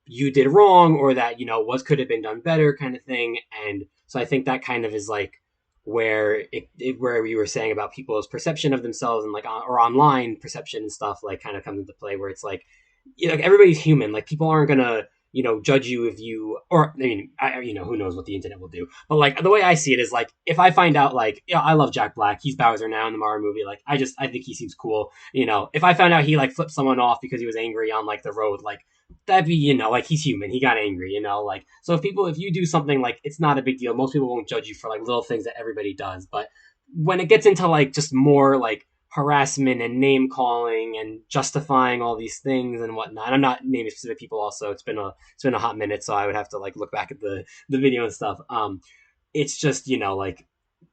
you did wrong, or that what could have been done better kind of thing. And so I think that kind of is like where where you were saying about people's perception of themselves and like or online perception and stuff like kind of comes into play, where it's like everybody's human. Like people aren't gonna judge you if you, or I mean, who knows what the internet will do. But like the way I see it is like, if I find out like, I love Jack Black, he's Bowser now in the Mario movie. Like I think he seems cool. If I found out he like flipped someone off because he was angry on like the road, like that'd be, like he's human. He got angry, like, so if you do something, like it's not a big deal. Most people won't judge you for like little things that everybody does. But when it gets into like just more like harassment and name calling and justifying all these things and whatnot. I'm not naming specific people. Also, it's been a hot minute, so I would have to like look back at the video and stuff. It's just like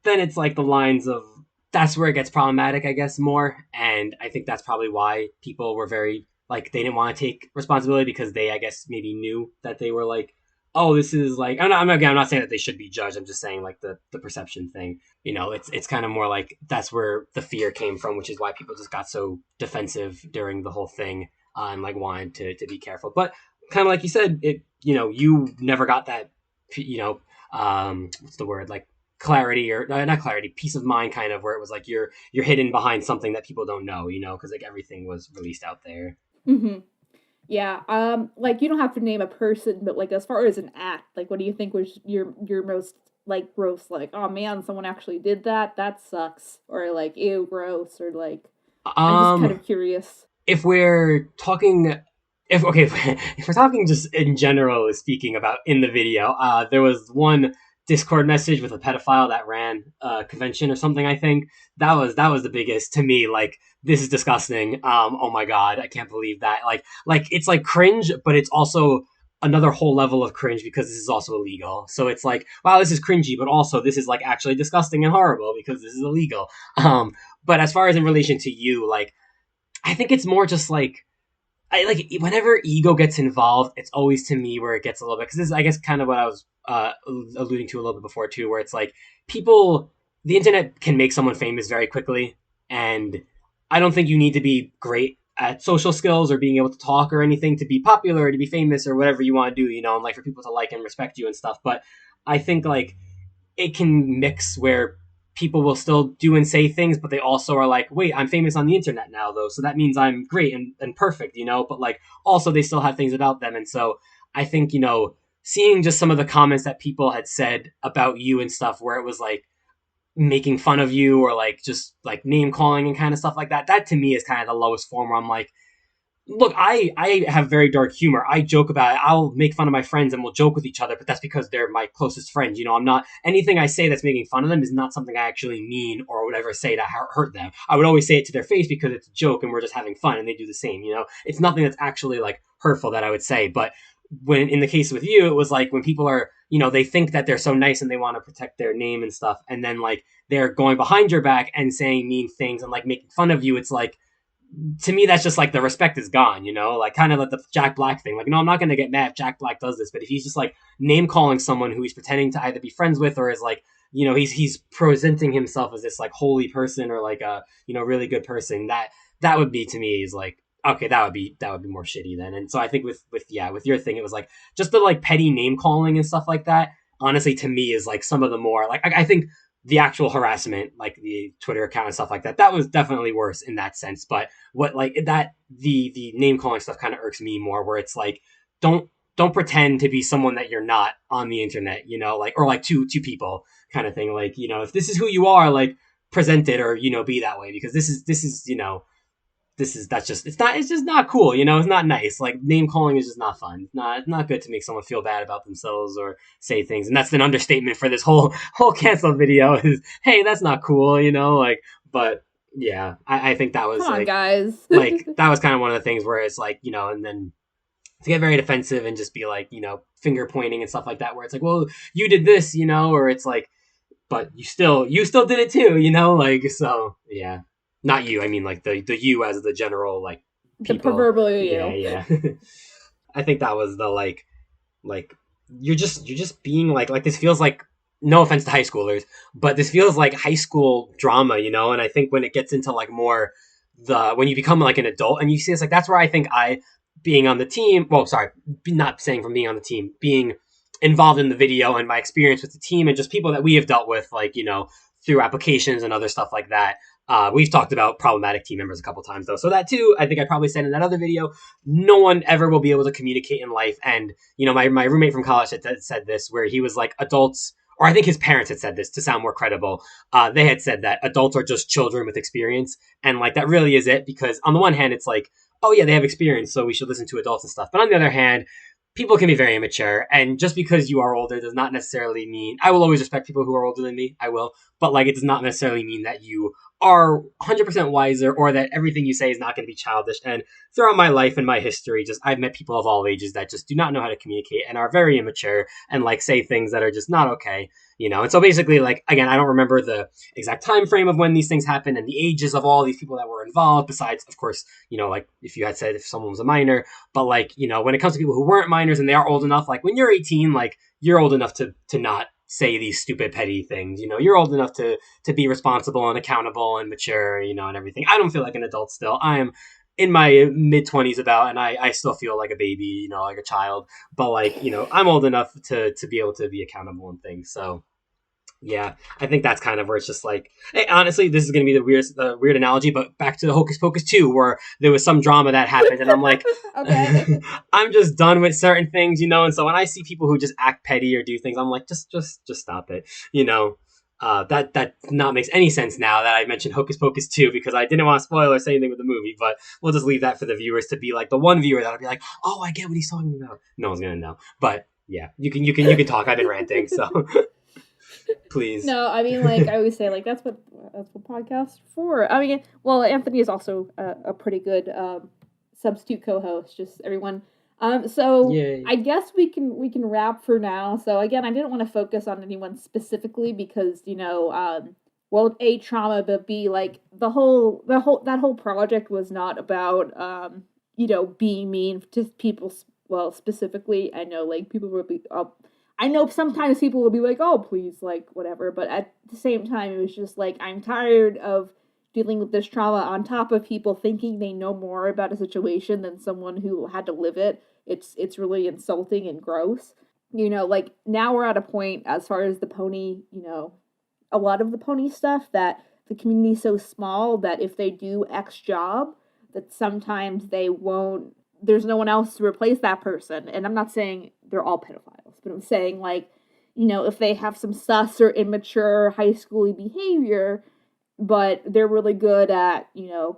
then it's like the lines of, that's where it gets problematic, I guess, more. And I think that's probably why people were very like, they didn't want to take responsibility, because they, I guess, maybe knew that they were like, oh, this is like, I'm not saying that they should be judged. I'm just saying like the perception thing. It's kind of more like that's where the fear came from, which is why people just got so defensive during the whole thing, and like wanted to be careful. But kind of like you said, you never got that, what's the word, like clarity, or not clarity, peace of mind, kind of, where it was like you're hidden behind something that people don't know, because like everything was released out there. Mm-hmm. Yeah, like you don't have to name a person, but like as far as an act, like what do you think was your most like gross? Like, oh man, someone actually did that. That sucks. Or like, ew, gross. Or like, I'm just kind of curious. If we're talking, if we're talking just in general, speaking about in the video, there was one Discord message with a pedophile that ran a convention or something. I think that was the biggest to me. Like, this is disgusting. Oh my god, I can't believe that. Like it's like cringe, but it's also another whole level of cringe because this is also illegal. So it's like, wow, this is cringy, but also this is like actually disgusting and horrible because this is illegal. But as far as in relation to you, like, I think it's more just like, I like whenever ego gets involved, it's always to me where it gets a little bit, because this is, I guess, kind of what I was alluding to a little bit before too, where it's like the internet can make someone famous very quickly, and I don't think you need to be great at social skills or being able to talk or anything to be popular or to be famous or whatever you want to do, and like for people to like and respect you and stuff. But I think like it can mix where people will still do and say things, but they also are like, wait, I'm famous on the internet now though, so that means I'm great and perfect, but like also they still have things about them. And so I think, seeing just some of the comments that people had said about you and stuff, where it was like making fun of you or like just like name calling and kind of stuff like that, that to me is kind of the lowest form, where I'm like, look, I have very dark humor. I joke about it. I'll make fun of my friends and we'll joke with each other, but that's because they're my closest friends. I'm not, anything I say that's making fun of them is not something I actually mean or would ever say to hurt them. I would always say it to their face because it's a joke and we're just having fun, and they do the same. It's nothing that's actually like hurtful that I would say. But when in the case with you, it was like when people are they think that they're so nice and they want to protect their name and stuff, and then like they're going behind your back and saying mean things and like making fun of you. It's like, to me, that's just like the respect is gone, like kind of like the Jack Black thing. Like, no, I'm not going to get mad if Jack Black does this, but if he's just like name calling someone who he's pretending to either be friends with or is like, he's presenting himself as this like holy person or like a, really good person, that would be, to me, is like, okay, that would be more shitty then. And so I think with your thing, it was like just the like petty name calling and stuff like that, honestly, to me is like some of the more like, I think the actual harassment, like the Twitter account and stuff like that, that was definitely worse in that sense. But what like that the name calling stuff kind of irks me more, where it's like, don't pretend to be someone that you're not on the internet, like, or like two people kind of thing. Like, if this is who you are, like present it, or be that way, because this is it's just not cool, it's not nice. Like, name calling is just not fun. It's not good to make someone feel bad about themselves or say things. And that's an understatement for this whole cancel video is, hey, that's not cool, like, but yeah, I think that was Come on, like, guys. like, that was kind of one of the things where it's like, and then to get very defensive and just be like, finger pointing and stuff like that, where it's like, well, you did this, or it's like, but you still did it too, like, so yeah. Not you, I mean like the you as the general, like, people. The proverbial you. Yeah. I think that was the like you're just being like this feels like, no offense to high schoolers, but this feels like high school drama, and I think when it gets into like more when you become like an adult and you see this, like, that's where I think being on the team, well, sorry, not saying from being on the team, being involved in the video and my experience with the team and just people that we have dealt with, like, through applications and other stuff like that. We've talked about problematic team members a couple times, though. So that, too, I think I probably said in that other video, no one ever will be able to communicate in life. And, my roommate from college had said this, where he was like, adults, or I think his parents had said this to sound more credible. They had said that adults are just children with experience. And, like, that really is it. Because on the one hand, it's like, oh, yeah, they have experience, so we should listen to adults and stuff. But on the other hand, people can be very immature, and just because you are older does not necessarily mean, I will always respect people who are older than me, I will, but like, it does not necessarily mean that you are 100% wiser or that everything you say is not going to be childish. And throughout my life and my history, just I've met people of all ages that just do not know how to communicate and are very immature and like say things that are just not okay. And so basically, like, again, I don't remember the exact time frame of when these things happened and the ages of all these people that were involved, besides, of course, like if you had said if someone was a minor. But like, when it comes to people who weren't minors and they are old enough, like when you're 18, like you're old enough to not say these stupid petty things. You're old enough to be responsible and accountable and mature, and everything. I don't feel like an adult still. I am in my mid-20s and I still feel like a baby, like a child. But like, I'm old enough to be able to be accountable and things. So yeah, I think that's kind of where it's just like, hey, honestly, this is going to be the weird analogy, but back to the Hocus Pocus 2, where there was some drama that happened, and I'm like, Okay. I'm just done with certain things, and so when I see people who just act petty or do things, I'm like, just stop it, that not makes any sense now that I mentioned Hocus Pocus 2, because I didn't want to spoil or say anything with the movie, but we'll just leave that for the viewers to be like the one viewer that'll be like, oh, I get what he's talking about. No one's going to know, but yeah, you can talk. I've been ranting, so... Please. No, I mean, like, I always say, like, that's what podcasts are for. I mean, well, Anthony is also a pretty good substitute co-host. Just everyone. So Yay. I guess we can wrap for now. So again, I didn't want to focus on anyone specifically because well, A, trauma, but B, like that whole project was not about being mean to people. Well, specifically, I know like people will be. I know sometimes people will be like, oh, please, like, whatever. But at the same time, it was just like, I'm tired of dealing with this trauma on top of people thinking they know more about a situation than someone who had to live it. It's really insulting and gross. Like, now we're at a point as far as the pony, a lot of the pony stuff, that the community is so small that if they do X job, that sometimes they won't, there's no one else to replace that person. And I'm not saying they're all pedophiles, but I'm saying, like, if they have some sus or immature high schooly behavior, but they're really good at,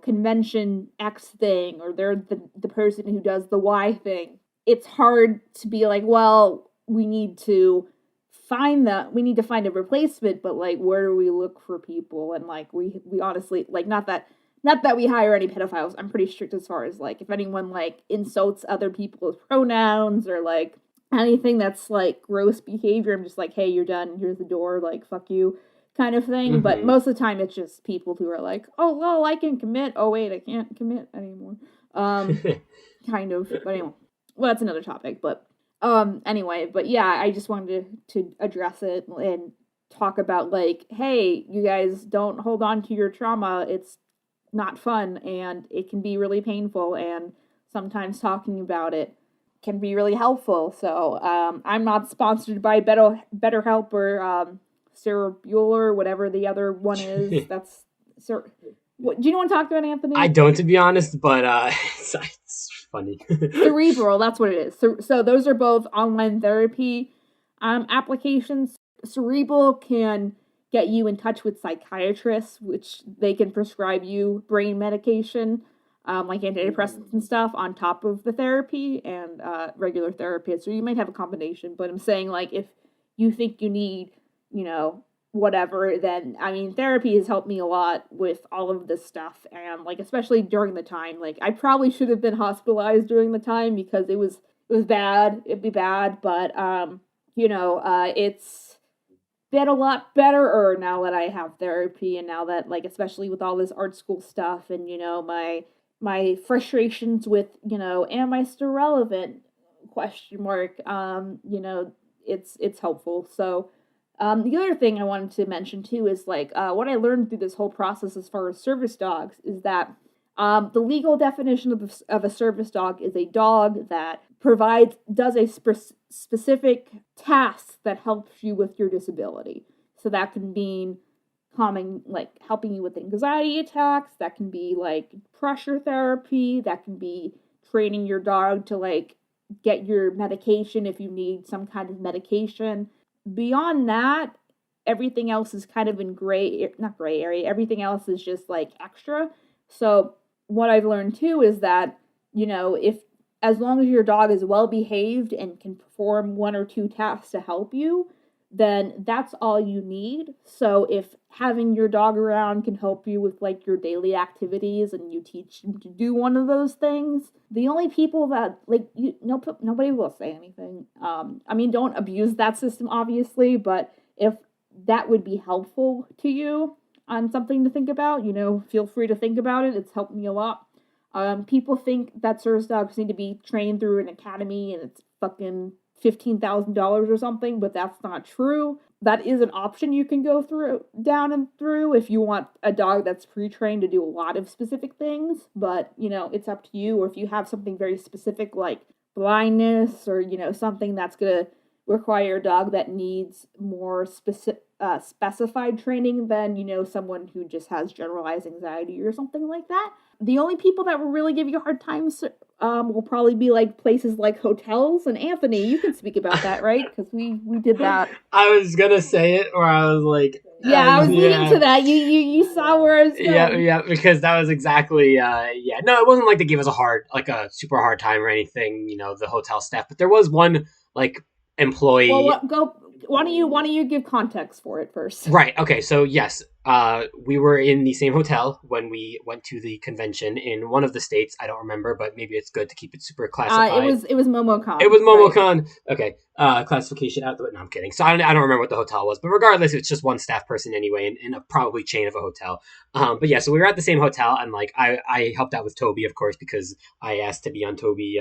convention X thing, or they're the person who does the Y thing, it's hard to be like, well, we need to find a replacement, but like, where do we look for people? And like, we honestly, like, not that we hire any pedophiles. I'm pretty strict as far as like, if anyone like insults other people's pronouns or like anything that's like gross behavior, I'm just like, hey, you're done. Here's the door. Like, fuck you, kind of thing. But most of the time, it's just people who are like, oh, well, I can commit. Oh, wait, I can't commit anymore. Kind of. But anyway, well, that's another topic. But anyway, but yeah, I just wanted to address it and talk about like, hey, you guys don't hold on to your trauma. It's not fun and it can be really painful, and sometimes talking about it can be really helpful. So I'm not sponsored by BetterHelp or Sarah Bueller, whatever the other one is. That's what do you want to talk about, Anthony? I don't, to be honest, but it's funny. Cerebral, that's what it is. So those are both online therapy applications. Cerebral can get you in touch with psychiatrists, which they can prescribe you brain medication, like antidepressants and stuff, on top of the therapy and regular therapy. So you might have a combination, but I'm saying, like, if you think you need, whatever, then, I mean, therapy has helped me a lot with all of this stuff, and, like, especially during the time, like, I probably should have been hospitalized during the time, because it was bad, it'd be bad, but, it's been a lot better now that I have therapy, and now that, like, especially with all this art school stuff, and, my frustrations with, am I still relevant, ? It's helpful, so, the other thing I wanted to mention too is like what I learned through this whole process as far as service dogs is that the legal definition of a service dog is a dog that does a specific task that helps you with your disability. So that can mean helping you with anxiety attacks. That can be like pressure therapy. That can be training your dog to like get your medication if you need some kind of medication. Beyond that, everything else is kind of in not gray area, everything else is just like extra. So what I've learned too is that, if as long as your dog is well behaved and can perform one or two tasks to help you, then that's all you need. So if having your dog around can help you with like your daily activities and you teach them to do one of those things, the only people that nobody will say anything. Don't abuse that system, obviously, but if that would be helpful to you on something to think about, feel free to think about it. It's helped me a lot. People think that service dogs need to be trained through an academy and it's fucking $15,000 or something, but that's not true. That is an option you can go down if you want a dog that's pre-trained to do a lot of specific things, but, it's up to you. Or if you have something very specific like blindness or, something that's going to require a dog that needs more specified training than, someone who just has generalized anxiety or something like that. The only people that will really give you a hard time will probably be like places like hotels. And Anthony, you can speak about that, right? Because we did that. I was gonna say it, or I was like, I was leading to that. You saw where I was going. Yeah, because that was exactly No, it wasn't like they gave us a super hard time or anything. The hotel staff, but there was one like employee. Well, why don't you give context for it first? Right. Okay. So yes, we were in the same hotel when we went to the convention in one of the states. I don't remember, but maybe it's good to keep it super classified. It was MomoCon. It was MomoCon. Right. Okay. Classification out the way. No, I'm kidding. So I don't remember what the hotel was, but regardless, it's just one staff person anyway, in a probably chain of a hotel. But yeah, so we were at the same hotel, and like I helped out with Toby, of course, because I asked to be on Toby.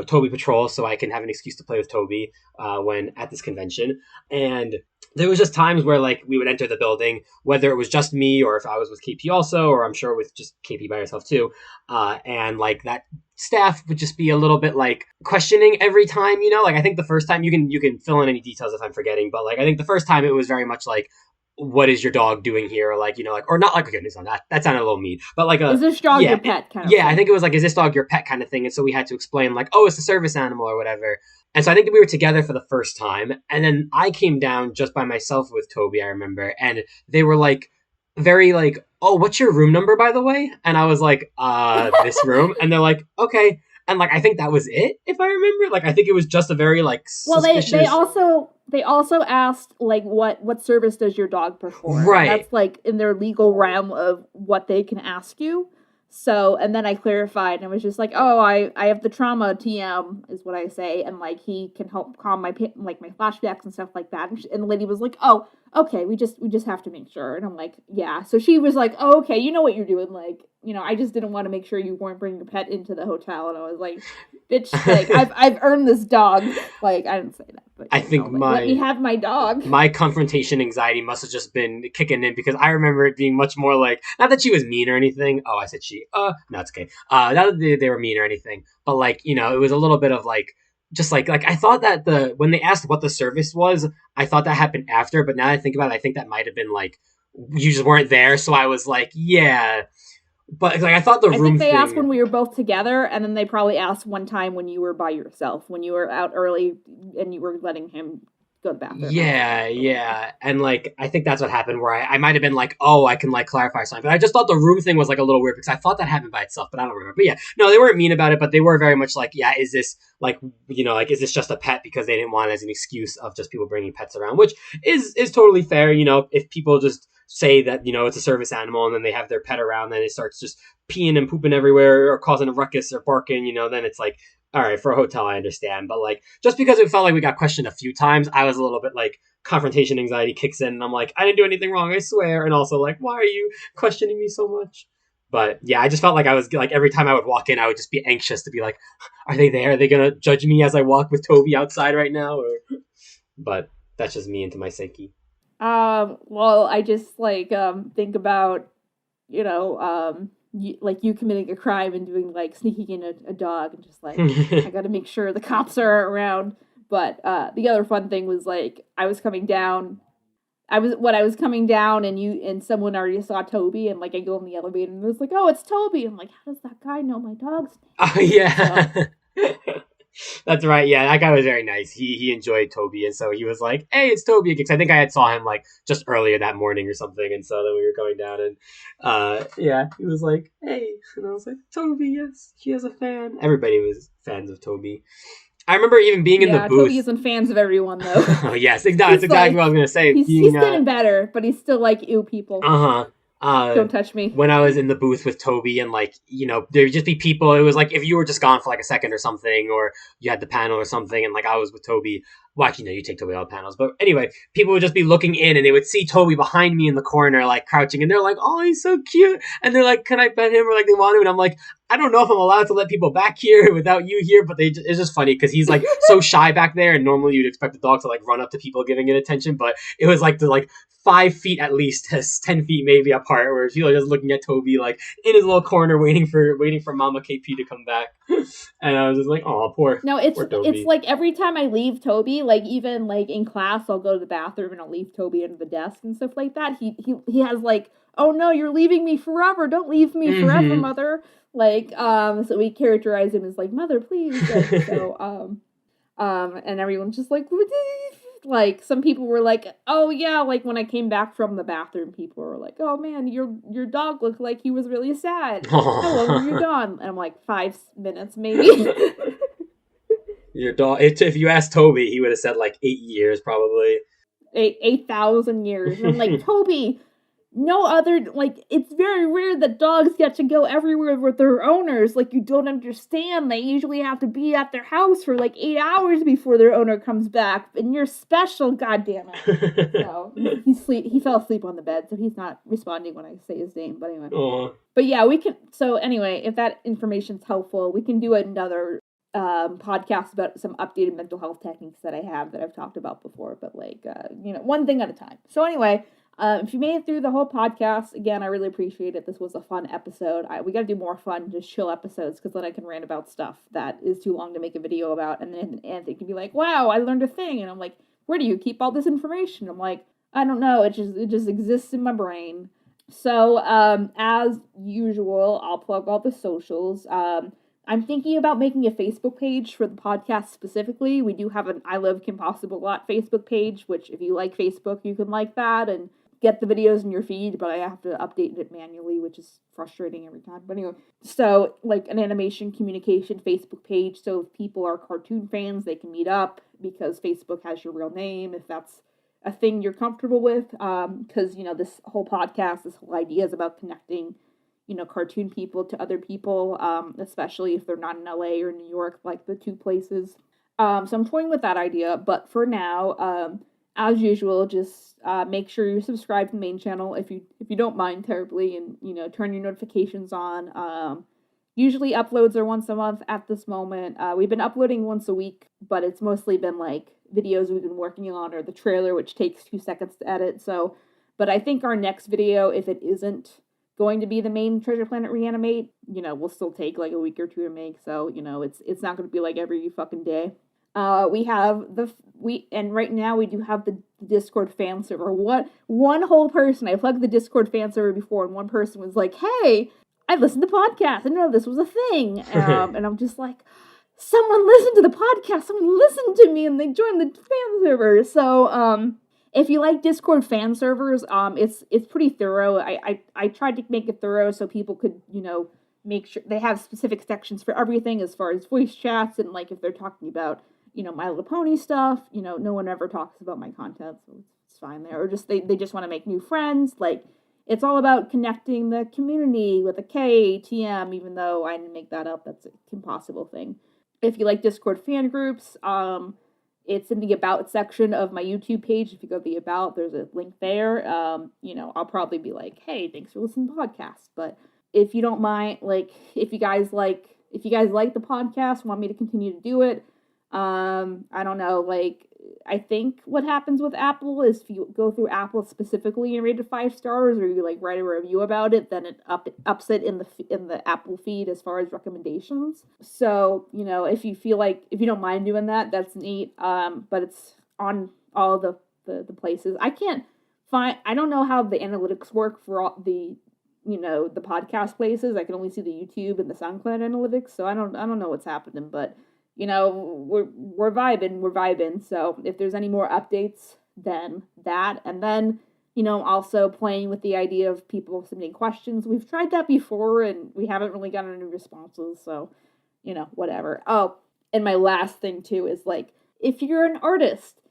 Toby Patrol, so I can have an excuse to play with Toby when at this convention. And there was just times where like we would enter the building, whether it was just me or if I was with KP also, or I'm sure with just KP by herself too. And like that staff would just be a little bit like questioning every time, like I think the first time you can fill in any details if I'm forgetting, but like I think the first time it was very much like, what is your dog doing here? Like, or not like, okay, that sounded a little mean, but like is this dog your pet kind of thing? I think it was like, is this dog your pet kind of thing? And so we had to explain like, oh, it's a service animal or whatever. And so I think that we were together for the first time. And then I came down just by myself with Toby, I remember. And they were like, very like, oh, what's your room number, by the way? And I was like, this room. And they're like, okay. And like, I think that was it, if I remember. Like, I think it was just a very like suspicious... Well, they also asked like, what service does your dog perform? Right. That's like in their legal realm of what they can ask you. So, and then I clarified, and I was just like, oh, I have the trauma TM, is what I say, and, like, he can help calm my flashbacks and stuff like that. And the lady was like, oh, okay, we just have to make sure. And I'm like, yeah. So she was like, oh, okay, you know what you're doing. Like, I just didn't want to make sure you weren't bringing your pet into the hotel. And I was like, bitch, like, I've earned this dog. Like, I didn't say that, but I think let me have my dog. My confrontation anxiety must have just been kicking in, because I remember it being much more like, not that she was mean or anything. Oh, I said she. No, it's okay. Not that they were mean or anything, but, like, it was a little bit of, like, just like I thought that when they asked what the service was, I thought that happened after, but now that I think about it, I think that might have been like, you just weren't there, so I was like, yeah. But, like, I thought the room I think they thing... asked when we were both together, and then they probably asked one time when you were by yourself, when you were out early and you were letting him go to the bathroom. Yeah. And, like, I think that's what happened, where I might have been like, oh, I can, like, clarify something. But I just thought the room thing was, like, a little weird, because I thought that happened by itself, but I don't remember. But yeah, no, they weren't mean about it, but they were very much like, yeah, is this, like, like, is this just a pet? Because they didn't want it as an excuse of just people bringing pets around, which is totally fair. If people just say that, it's a service animal, and then they have their pet around, then it starts just peeing and pooping everywhere or causing a ruckus or barking, then it's like, all right, for a hotel, I understand. But, like, just because it felt like we got questioned a few times, I was a little bit like, confrontation anxiety kicks in, and I'm like, I didn't do anything wrong, I swear. And also, like, why are you questioning me so much? But yeah, I just felt like I was like, every time I would walk in, I would just be anxious to be like, are they there? Are they gonna judge me as I walk with Toby outside right now? But that's just me into my psyche. Well, I just, like, think about, you committing a crime and doing, like, sneaking in a dog, and just, like, I gotta make sure the cops are around. But, the other fun thing was, like, I was coming down, and someone already saw Toby, and, like, I go in the elevator, and it was like, oh, it's Toby. I'm like, how does that guy know my dog's name? Oh, yeah. So, that's right. Yeah, that guy was very nice. He enjoyed Toby, and so he was like, "Hey, it's Toby." Because I think I had saw him, like, just earlier that morning or something, and so then we were going down, and yeah, he was like, "Hey," and I was like, "Toby, yes, he is a fan." Everybody was fans of Toby. I remember even being in the booth. Toby isn't fans of everyone, though. Oh, yes, that's exactly what I was gonna say. He's getting better, but he's still like, ew, people. Don't touch me. When I was in the booth with Toby, and, like, there would just be people. It was like if you were just gone for, like, a second or something, or you had the panel or something, and, like, I was with Toby. Well, actually, no, you take Toby all the panels. But anyway, people would just be looking in, and they would see Toby behind me in the corner, like, crouching, and they're like, oh, he's so cute. And they're like, can I pet him? Or, like, they want to. And I'm like, I don't know if I'm allowed to let people back here without you here, but it's just funny because he's, like, so shy back there, and normally you'd expect the dog to, like, run up to people giving it attention, but it was like 5 feet at least, 10 feet maybe apart, where people are just looking at Toby, like, in his little corner, waiting for Mama KP to come back. And I was just like, oh, poor Toby. It's like every time I leave Toby, like, even, like, in class, I'll go to the bathroom and I'll leave Toby under the desk and stuff like that. He has, like, oh no, you're leaving me forever. Don't leave me forever, mother. Like, so we characterize him as, like, mother, please. Like, so, and everyone's just like, like, some people were like, oh yeah, like, when I came back from the bathroom, people were like, oh man, your dog looked like he was really sad. How long were you gone? And I'm like, 5 minutes maybe. Your dog, if you asked Toby, he would have said, like, 8 years probably. 8,000 years. And I'm like, Toby, no other, like, it's very rare that dogs get to go everywhere with their owners. Like, you don't understand. They usually have to be at their house for, like, 8 hours before their owner comes back. And you're special, goddammit. So, he fell asleep on the bed, so he's not responding when I say his name. But anyway. Aww. But yeah, so anyway, if that information's helpful, we can do another podcast about some updated mental health techniques that I have that I've talked about before. But, like, one thing at a time. So anyway... if you made it through the whole podcast, again, I really appreciate it. This was a fun episode. We got to do more fun, just chill episodes, because then I can rant about stuff that is too long to make a video about, and then Anthony can be like, wow, I learned a thing, and I'm like, where do you keep all this information? I'm like, I don't know, it just exists in my brain. So, as usual, I'll plug all the socials. I'm thinking about making a Facebook page for the podcast specifically. We do have an I Love Kim Possible Lot Facebook page, which if you like Facebook, you can like that and get the videos in your feed, but I have to update it manually, which is frustrating every time. But anyway, so, like, an animation communication Facebook page, so if people are cartoon fans, they can meet up, because Facebook has your real name, if that's a thing you're comfortable with, because, this whole podcast, this whole idea is about connecting, cartoon people to other people, especially if they're not in LA or New York, like the two places. So I'm toying with that idea, but for now, as usual, just make sure you subscribe to the main channel if you don't mind terribly, and turn your notifications on. Usually uploads are once a month at this moment. We've been uploading once a week, but it's mostly been like videos we've been working on or the trailer, which takes 2 seconds to edit. So, but I think our next video, if it isn't going to be the main Treasure Planet Reanimate, will still take like a week or two to make. So, it's not going to be like every fucking day. We have and right now we do have the Discord fan server. One whole person, I plugged the Discord fan server before, and one person was like, "Hey, I listened to podcasts. I didn't know this was a thing." And I'm just like, someone listened to the podcast. Someone listened to me, and they joined the fan server. So, if you like Discord fan servers, it's pretty thorough. I tried to make it thorough so people could, make sure they have specific sections for everything as far as voice chats, and like if they're talking about, My Little Pony stuff, no one ever talks about my content, so it's fine there. Or just they just want to make new friends. Like, it's all about connecting the community with a KTM, even though I didn't make that up. That's an impossible thing. If you like Discord fan groups, it's in the About section of my YouTube page. If you go to the About, there's a link there. I'll probably be like, "Hey, thanks for listening to the podcast." But if you don't mind, like, if you guys like the podcast, want me to continue to do it, I don't know, like, I think what happens with Apple is if you go through Apple specifically and rate it 5 stars, or you like write a review about it, then it ups it in the Apple feed as far as recommendations. So, if you don't mind doing that, that's neat. But it's on all the places. I don't know how the analytics work for all the podcast places. I can only see the YouTube and the SoundCloud analytics, so I don't know what's happening, but we're vibing. So if there's any more updates, then that. And then, also playing with the idea of people submitting questions. We've tried that before and we haven't really gotten any responses. So, whatever. Oh, and my last thing too is, like, if you're an artist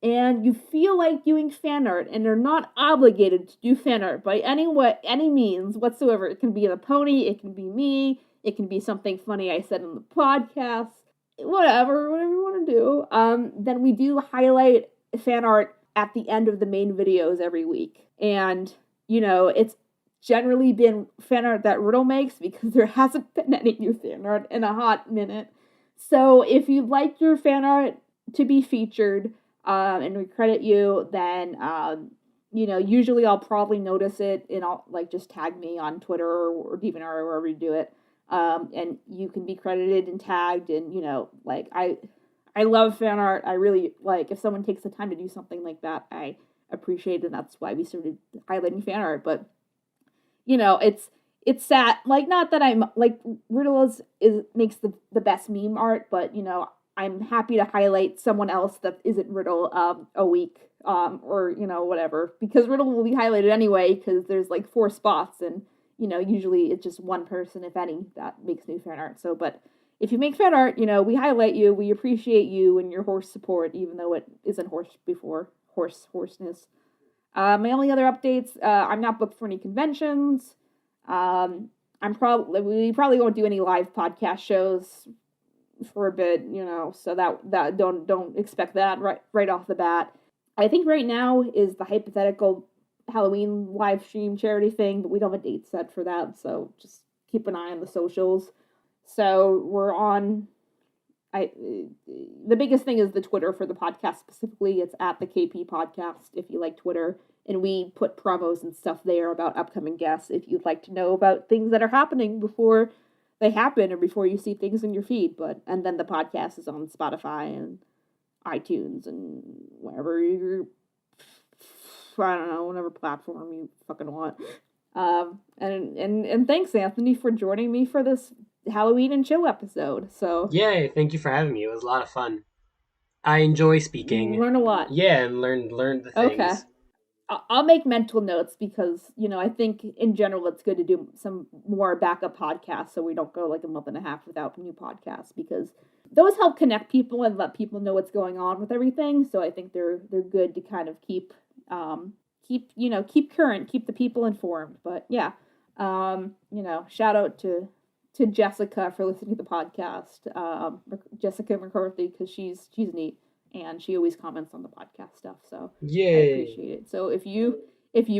and you feel like doing fan art and are not obligated to do fan art by any means whatsoever, it can be the pony, it can be me, it can be something funny I said in the podcast, whatever you want to do, then we do highlight fan art at the end of the main videos every week. And, it's generally been fan art that Riddle makes because there hasn't been any new fan art in a hot minute. So if you'd like your fan art to be featured, and we credit you, then, usually I'll probably notice it and I'll, like, just tag me on Twitter or DeviantArt or wherever you do it. And you can be credited and tagged, and, like, I love fan art. I really, like, if someone takes the time to do something like that, I appreciate it, and that's why we started highlighting fan art. But, it's sad, like, not that I'm, like, Riddle makes the best meme art, but, I'm happy to highlight someone else that isn't Riddle, a week, or, whatever, because Riddle will be highlighted anyway, because there's, like, 4 spots, and, usually it's just one person, if any, that makes new fan art. So, but if you make fan art, we highlight you, we appreciate you and your horse support, even though it isn't hoarseness. My only other updates, I'm not booked for any conventions. We probably won't do any live podcast shows for a bit, so that don't expect that right off the bat. I think right now is the hypothetical Halloween live stream charity thing, but we don't have a date set for that, so just keep an eye on the socials. So we're on, the biggest thing is the Twitter for the podcast specifically. It's at the KP Podcast if you like Twitter, and we put promos and stuff there about upcoming guests if you'd like to know about things that are happening before they happen or before you see things in your feed. And then the podcast is on Spotify and iTunes and wherever you're, I don't know, whatever platform you fucking want. And thanks, Anthony, for joining me for this Halloween and chill episode. So Yay, thank you for having me. It was a lot of fun. I enjoy speaking. Learn a lot. Yeah, and learn the things. Okay. I'll make mental notes because, I think in general it's good to do some more backup podcasts so we don't go like a month and a half without new podcasts, because those help connect people and let people know what's going on with everything. So I think they're good to kind of keep current, keep the people informed. But yeah, Shout out to Jessica for listening to the podcast. Jessica McCarthy, because she's neat and she always comments on the podcast stuff. So Yay. I appreciate it. So if you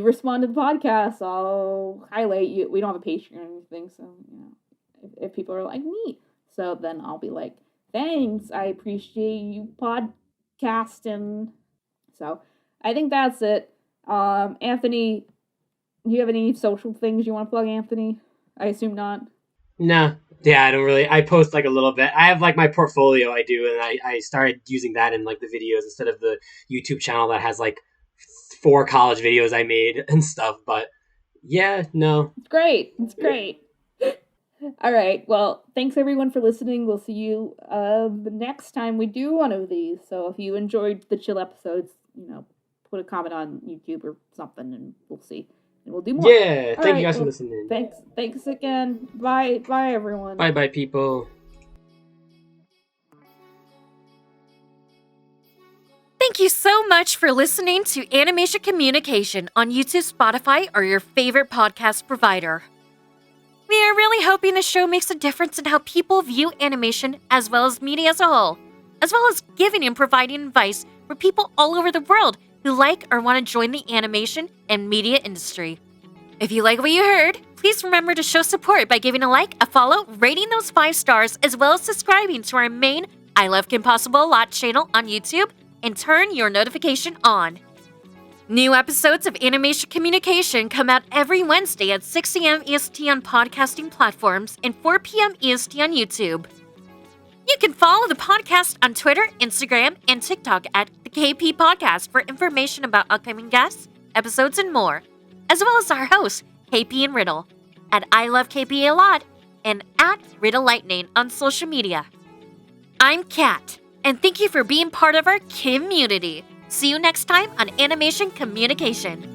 respond to the podcast, I'll highlight you. We don't have a Patreon or anything, so if people are like neat, so then I'll be like, thanks, I appreciate you podcasting. So I think that's it. Anthony, do you have any social things you want to plug, Anthony? I assume not. Nah. Yeah, I don't really. I post like a little bit. I have like my portfolio I do, and I started using that in like the videos instead of the YouTube channel that has like 4 college videos I made and stuff. But yeah, no. It's great. It's great. All right. Well, thanks everyone for listening. We'll see you the next time we do one of these. So if you enjoyed the chill episodes, put a comment on YouTube or something, and we'll see. And we'll do more. Yeah. Thank you guys for listening. Thanks again. Bye, everyone. Bye, people. Thank you so much for listening to Animation Communication on YouTube, Spotify, or your favorite podcast provider. We are really hoping the show makes a difference in how people view animation as well as media as a whole, as well as giving and providing advice for people all over the world who like or want to join the animation and media industry. If you like what you heard, please remember to show support by giving a like, a follow, rating those 5 stars, as well as subscribing to our main I Love Kim Possible a Lot channel on YouTube, and turn your notification on. New episodes of Animation Communication come out every Wednesday at 6 a.m. EST on podcasting platforms and 4 p.m. EST on YouTube. You can follow the podcast on Twitter, Instagram, and TikTok at the KP Podcast for information about upcoming guests, episodes, and more, as well as our hosts, KP and Riddle, at I Love KP a Lot and at Riddle Lightning on social media. I'm Kat, and thank you for being part of our community. See you next time on Animation Communication.